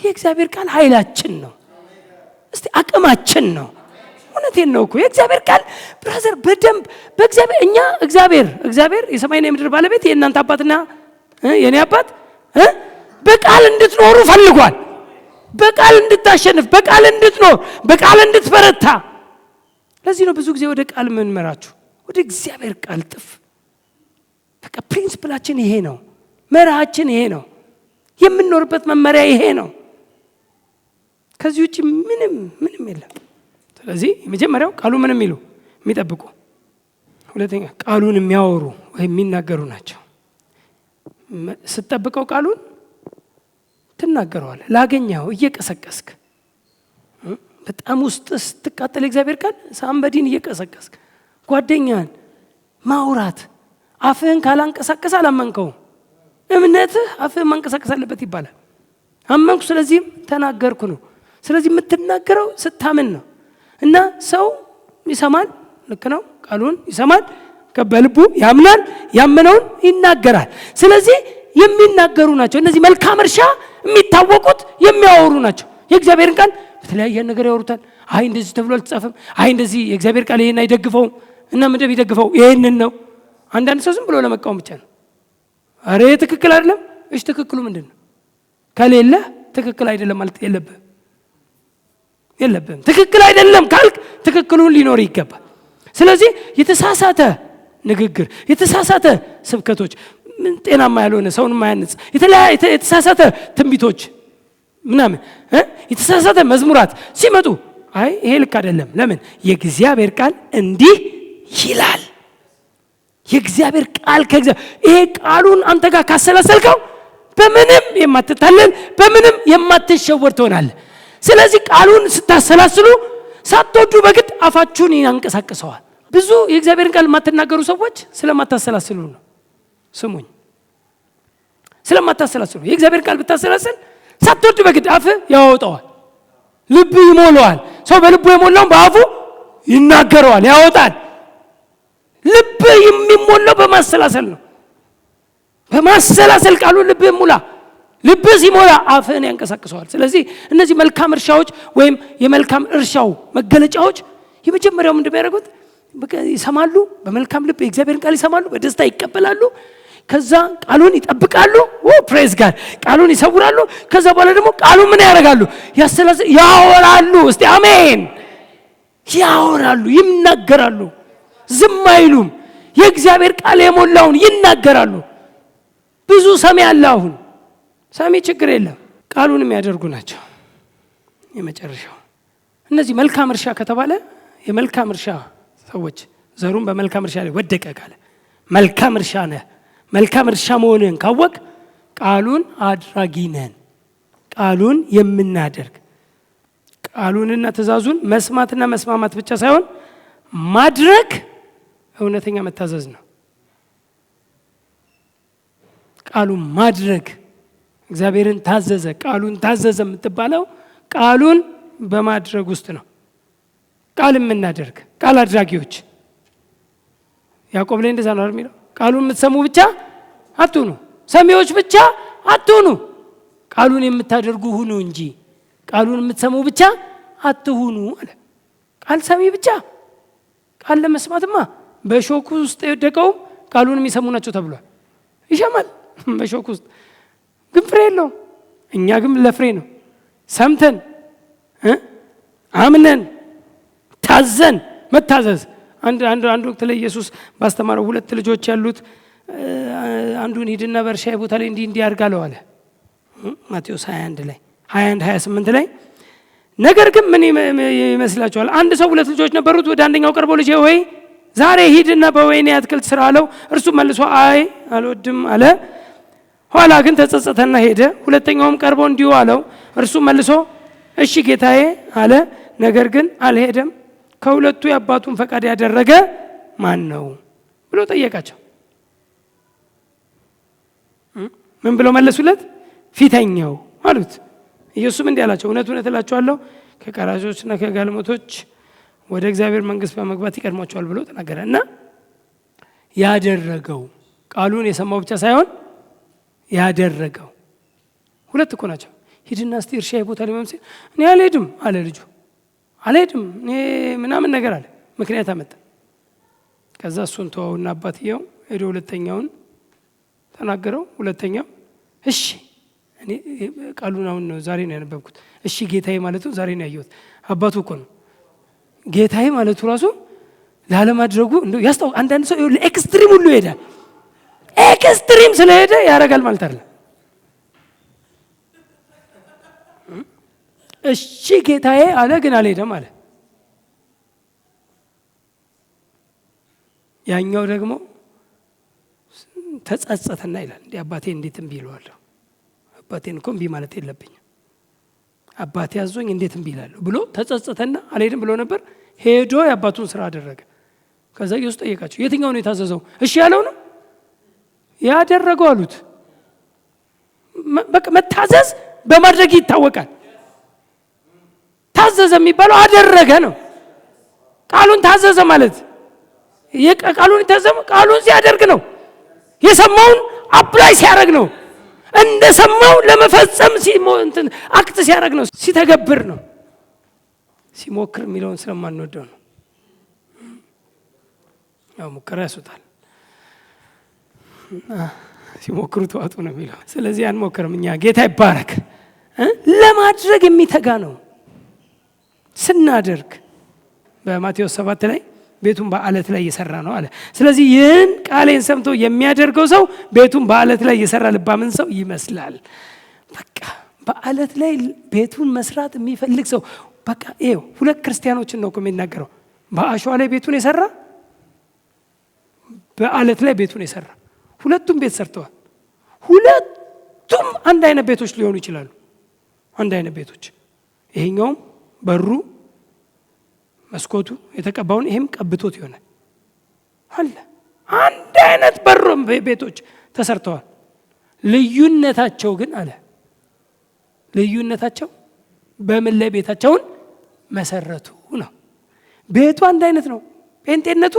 የእግዚአብሔር ቃል ኃይላችን ነው። እስቲ አቅማችን ነው። እውነቴን ነው እኮ የእግዚአብሔር ቃል ብራዘር በደንብ በእግዚአብሔር እኛ እግዚአብሔር የሰማይና የምድር ባለቤት የእናንተ አባትና የኔ አባት በቃል እንድትኖሩ ፈልጓል። በቃል እንድታሸንፍ፣ በቃል እንድትኖር፣ በቃል እንድትበረታ። ለዚህ ነው ብዙ ጊዜ ወደ ቃል ምን መራችሁ ወደ እግዚአብሔር ቃል ጥፍ። በቃ ፕሪንሲፕላችን ይሄ ነው፣ መርሃችን ይሄ ነው፣ የምንኖርበት መመሪያ ይሄ ነው። ከዚህ ውጪ ምንም የለም። ስለዚህ የመጀመሪያው ቃሉ ምንም ይሉ የሚጠብቁ፣ ሁለተኛ ቃሉን የሚያወሩ ወይም የሚናገሩ ናቸው። ስትጠብቀው ቃሉን ትናገረዋለህ። ላገኘው እየቀሰቀስክ በጣም ውስጥ ስትቃጠል እግዚአብሔር ቃል ሳምበዲን እየቀሰቀስክ ጓደኛን ማውራት። አፍህን ካላንቀሳቀስ አላመንከውም። እምነትህ አፍህን ማንቀሳቀስ አለበት ይባላል። አመንኩ ስለዚህም ተናገርኩ ነው። ስለዚህ የምትናገረው ስታምን ነው። እና ሰው ይሰማል፣ ልክ ነው፣ ቃሉን ይሰማል፣ በልቡ ያምናል፣ ያመነውን ይናገራል። ስለዚህ የሚናገሩ ናቸው እነዚህ መልካም እርሻ የሚታወቁት የሚያወሩ ናቸው። የእግዚአብሔርን ቃል በተለያየ ነገር ያወሩታል። አይ እንደዚህ ተብሎ አልተጻፈም፣ አይ እንደዚህ የእግዚአብሔር ቃል ይሄን አይደግፈውም እና ምንድነው ይደግፈው ይሄንን ነው። አንዳንድ ሰው ዝም ብሎ ለመቃወም ብቻ ነው። አሬ ትክክል አይደለም። እሺ ትክክሉ ምንድነው? ከሌለ ትክክል አይደለም ማለት የለብህም። ትክክል አይደለም ካልክ ትክክሉን ሊኖር ይገባል። ስለዚህ የተሳሳተ ንግግር፣ የተሳሳተ ስብከቶች፣ ጤናማ ያልሆነ ሰውን ማያንጽ የተሳሳተ ትንቢቶች ምናምን የተሳሳተ መዝሙራት ሲመጡ አይ ይሄ ልክ አይደለም። ለምን? የእግዚአብሔር ቃል እንዲህ ይላል። የእግዚአብሔር ቃል ይሄ ቃሉን አንተ ጋር ካሰላሰልከው በምንም የማትታለል በምንም የማትሸወር ትሆናለህ። ስለዚህ ቃሉን ስታሰላስሉ ሳትወዱ በግድ አፋችሁን ያንቀሳቅሰዋል። ብዙ የእግዚአብሔርን ቃል የማትናገሩ ሰዎች ስለማታሰላስሉ ነው። ስሙኝ፣ ስለማታሰላስሉ። የእግዚአብሔር ቃል ብታሰላስል ሳትወዱ በግድ አፍ ያወጣዋል፣ ልብ ይሞላዋል። ሰው በልቡ የሞላውን በአፉ ይናገረዋል፣ ያወጣል። ልብ የሚሞላው በማሰላሰል ነው። በማሰላሰል ቃሉን ልብ ይሙላ። ልብ ሲሞላ አፍህን ያንቀሳቅሰዋል። ስለዚህ እነዚህ መልካም እርሻዎች ወይም የመልካም እርሻው መገለጫዎች የመጀመሪያው ምንድነው ያደርጉት? ይሰማሉ፣ በመልካም ልብ የእግዚአብሔርን ቃል ይሰማሉ፣ በደስታ ይቀበላሉ። ከዛ ቃሉን ይጠብቃሉ። ፕሬዝ ጋድ። ቃሉን ይሰውራሉ። ከዛ በኋላ ደግሞ ቃሉን ምን ያደርጋሉ? ያወራሉ። እስቲ አሜን። ያወራሉ፣ ይናገራሉ፣ ዝም አይሉም። የእግዚአብሔር ቃል የሞላውን ይናገራሉ። ብዙ ሰሚ አለ። አሁን ሰሚ ችግር የለም፣ ቃሉን የሚያደርጉ ናቸው። የመጨረሻው እነዚህ መልካም እርሻ ከተባለ የመልካም እርሻ ሰዎች ዘሩን በመልካም እርሻ ላይ ወደቀ ካለ መልካም እርሻ ነህ። መልካም እርሻ መሆንህን ካወቅ ቃሉን አድራጊ ነን። ቃሉን የምናደርግ ቃሉንና ትእዛዙን መስማትና መስማማት ብቻ ሳይሆን ማድረግ እውነተኛ መታዘዝ ነው። ቃሉን ማድረግ እግዚአብሔርን ታዘዘ፣ ቃሉን ታዘዘ የምትባለው ቃሉን በማድረግ ውስጥ ነው። ቃል የምናደርግ ቃል አድራጊዎች። ያዕቆብ ላይ እንደዛ ነው የሚለው። ቃሉን የምትሰሙ ብቻ አትሁኑ፣ ሰሚዎች ብቻ አትሁኑ፣ ቃሉን የምታደርጉ ሁኑ እንጂ ቃሉን የምትሰሙ ብቻ አትሁኑ አለ። ቃል ሰሚ ብቻ። ቃል ለመስማትማ በሾክ ውስጥ የወደቀው ቃሉን የሚሰሙ ናቸው ተብሏል። ይሸማል በሾክ ውስጥ ግን ፍሬ የለውም። እኛ ግን ለፍሬ ነው። ሰምተን አምነን ታዘን መታዘዝ። አንድ ወቅት ላይ ኢየሱስ ባስተማረው 2 ልጆች ያሉት አንዱን ሂድና በእርሻ ቦታ ላይ እንዲህ ያርጋለው አለ። ማቴዎስ 21 ላይ 28 ላይ ነገር ግን ምን ይመስላችኋል? አንድ ሰው 2 ልጆች ነበሩት። ወደ አንደኛው ቀርቦ ልጄ ሆይ ዛሬ ሂድና በወይኔ አትክልት ስራ አለው። እርሱ መልሶ አይ አልወድም አለ። ኋላ ግን ተጸጸተና ሄደ። ሁለተኛውም ቀርቦ እንዲሁ አለው። እርሱ መልሶ እሺ ጌታዬ አለ። ነገር ግን አልሄደም። ከሁለቱ የአባቱን ፈቃድ ያደረገ ማን ነው ብሎ ጠየቃቸው። ምን ብሎ መለሱለት? ፊተኛው አሉት። ኢየሱስም እንዲህ አላቸው፣ እውነት እውነት እላችኋለሁ ከቀራጮችና ከጋለሞቶች ወደ እግዚአብሔር መንግሥት በመግባት ይቀድሟቸዋል ብሎ ተናገረ። እና ያደረገው ቃሉን የሰማው ብቻ ሳይሆን ያደረገው ሁለት እኮ ናቸው። ሂድና እስቲ እርሻ ቦታ ሊመም ሲል እኔ አልሄድም አለ ልጁ። አልሄድም እኔ ምናምን ነገር አለ፣ ምክንያት አመጣ። ከዛ እሱን ተወውና አባትየው ሄዶ ሁለተኛውን ተናገረው። ሁለተኛው እሺ እኔ ቃሉን አሁን ነው ዛሬ ነው ያነበብኩት። እሺ ጌታዬ ማለቱ ዛሬ ነው ያየሁት። አባቱ እኮ ነው ጌታዬ ማለቱ ራሱ ላለማድረጉ እንደው ያስታው። አንዳንድ ሰው ለኤክስትሪም ሁሉ ይሄዳል። ኤክስትሪም ስለሄደ ያረጋል ማለት አይደለም። እሺ ጌታዬ አለ፣ ግን አልሄደም አለ። ያኛው ደግሞ ተጸጸተና ይላል እንዴ አባቴ እንዴት እምቢ እለዋለሁ? አባቴን እኮ እምቢ ማለት የለብኝም። አባቴ ያዞኝ እንዴት እምቢ እላለሁ ብሎ ተጸጸተና አልሄድም ብሎ ነበር። ሄዶ የአባቱን ስራ አደረገ። ከዛ ኢየሱስ ጠየቃቸው፣ የትኛው ነው የታዘዘው? እሺ ያለው ነው ያደረገው አሉት። በቃ መታዘዝ በማድረግ ይታወቃል። ታዘዘ የሚባለው አደረገ ነው። ቃሉን ታዘዘ ማለት ቃሉን ታዘዘ ቃሉን ሲያደርግ ነው። የሰማውን አፕላይ ሲያደርግ ነው። እንደሰማው ለመፈጸም እንትን አክት ሲያደርግ ነው። ሲተገብር ነው። ሲሞክር የሚለውን ስለማንወደው ነው። ያው ሙከራ ያስወጣል። ሲሞክሩ ተዋጡ ነው የሚለው። ስለዚህ አንሞክርም እኛ። ጌታ ይባረክ። ለማድረግ የሚተጋ ነው ስናደርግ። በማቴዎስ 7 ላይ ቤቱን በአለት ላይ እየሰራ ነው አለ። ስለዚህ ይህን ቃሌን ሰምቶ የሚያደርገው ሰው ቤቱን በአለት ላይ እየሰራ ልባምን ሰው ይመስላል። በቃ በአለት ላይ ቤቱን መስራት የሚፈልግ ሰው በቃ ይሄው ሁለት ክርስቲያኖችን ነው የሚናገረው። በአሸዋ ላይ ቤቱን የሰራ በአለት ላይ ቤቱን የሰራ ሁለቱም ቤት ሰርተዋል። ሁለቱም አንድ አይነት ቤቶች ሊሆኑ ይችላሉ። አንድ አይነት ቤቶች፣ ይሄኛውም በሩ መስኮቱ የተቀባውን ይሄም ቀብቶት ይሆናል አለ። አንድ አይነት በሩ ቤቶች ተሰርተዋል። ልዩነታቸው ግን አለ ልዩነታቸው በምን ላይ ቤታቸውን መሰረቱ ነው። ቤቱ አንድ አይነት ነው። ጴንጤነቱ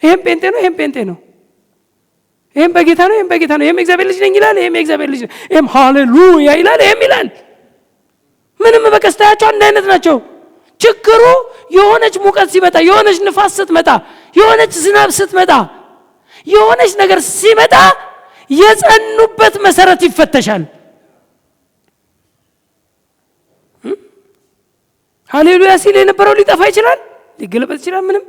ይሄም ጴንጤ ነው፣ ይሄም ጴንጤ ነው። ይሄም በጌታ ነው፣ ይሄም በጌታ ነው። ይሄም እግዚአብሔር ልጅ ነኝ ይላል፣ ይሄም የእግዚአብሔር ልጅ ነው። ይሄም ሃሌሉያ ይላል፣ ይሄም ይላል። ምንም በቀስታቸው አንድ አይነት ናቸው። ችግሩ የሆነች ሙቀት ሲመጣ፣ የሆነች ንፋስ ስትመጣ፣ የሆነች ዝናብ ስትመጣ፣ የሆነች ነገር ሲመጣ የጸኑበት መሰረት ይፈተሻል። ሃሌሉያ ሲል የነበረው ሊጠፋ ይችላል፣ ሊገለበጥ ይችላል። ምንም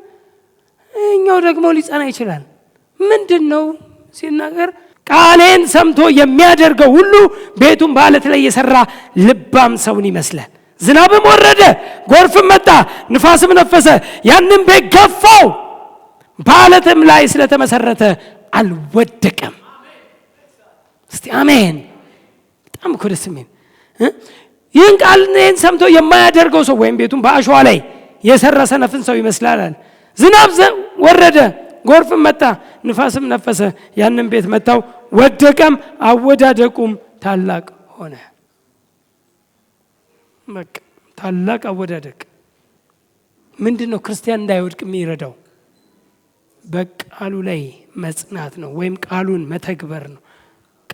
እኛው ደግሞ ሊጸና ይችላል። ምንድነው ሲናገር ቃሌን ሰምቶ የሚያደርገው ሁሉ ቤቱን በአለት ላይ የሰራ ልባም ሰውን ይመስላል። ዝናብም ወረደ፣ ጎርፍም መጣ፣ ንፋስም ነፈሰ፣ ያንን ቤት ገፋው፣ በአለትም ላይ ስለተመሰረተ አልወደቀም። እስቲ አሜን። በጣም እኮ ደስ የሚል ይህን ቃልን ሰምቶ የማያደርገው ሰው ወይም ቤቱን በአሸዋ ላይ የሰራ ሰነፍን ሰው ይመስላል። ዝናብ ወረደ፣ ጎርፍም መጣ፣ ንፋስም ነፈሰ፣ ያንን ቤት መታው፣ ወደቀም፣ አወዳደቁም ታላቅ ሆነ። በቃ ታላቅ አወዳደቅ። ምንድነው ክርስቲያን እንዳይወድቅ የሚረዳው? በቃሉ ላይ መጽናት ነው፣ ወይም ቃሉን መተግበር ነው፣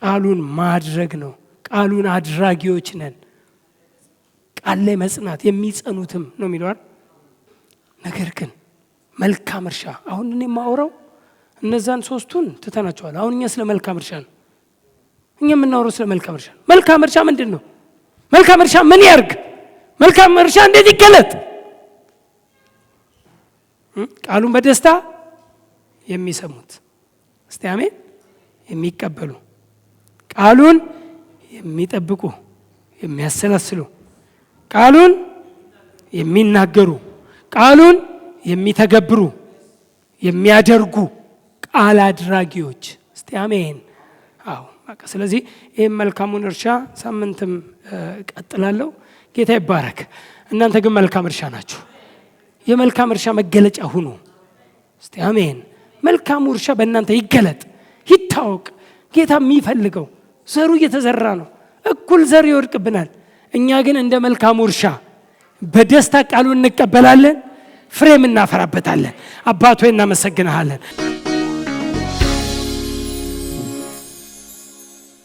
ቃሉን ማድረግ ነው። ቃሉን አድራጊዎች ነን። ቃል ላይ መጽናት የሚጸኑትም ነው የሚለዋል። ነገር ግን መልካም እርሻ፣ አሁን እኔ የማወራው እነዛን ሶስቱን ትተናቸዋል። አሁን እኛ ስለ መልካም እርሻ ነው እኛ የምናወራው፣ ስለ መልካም እርሻ። መልካም እርሻ ምንድን ነው? መልካም እርሻ ምን ያርግ? መልካም እርሻ እንዴት ይገለጥ? ቃሉን በደስታ የሚሰሙት፣ እስቲ አሜን፣ የሚቀበሉ፣ ቃሉን የሚጠብቁ፣ የሚያሰላስሉ፣ ቃሉን የሚናገሩ፣ ቃሉን የሚተገብሩ የሚያደርጉ ቃል አድራጊዎች። እስቲ አሜን። አዎ በቃ ስለዚህ ይህም መልካሙን እርሻ ሳምንትም ቀጥላለሁ። ጌታ ይባረክ። እናንተ ግን መልካም እርሻ ናችሁ። የመልካም እርሻ መገለጫ ሁኑ። እስቲ አሜን። መልካሙ እርሻ በእናንተ ይገለጥ፣ ይታወቅ። ጌታ የሚፈልገው ዘሩ እየተዘራ ነው። እኩል ዘር ይወድቅብናል። እኛ ግን እንደ መልካሙ እርሻ በደስታ ቃሉን እንቀበላለን፣ ፍሬም እናፈራበታለን። አባት ሆይ እናመሰግንሃለን።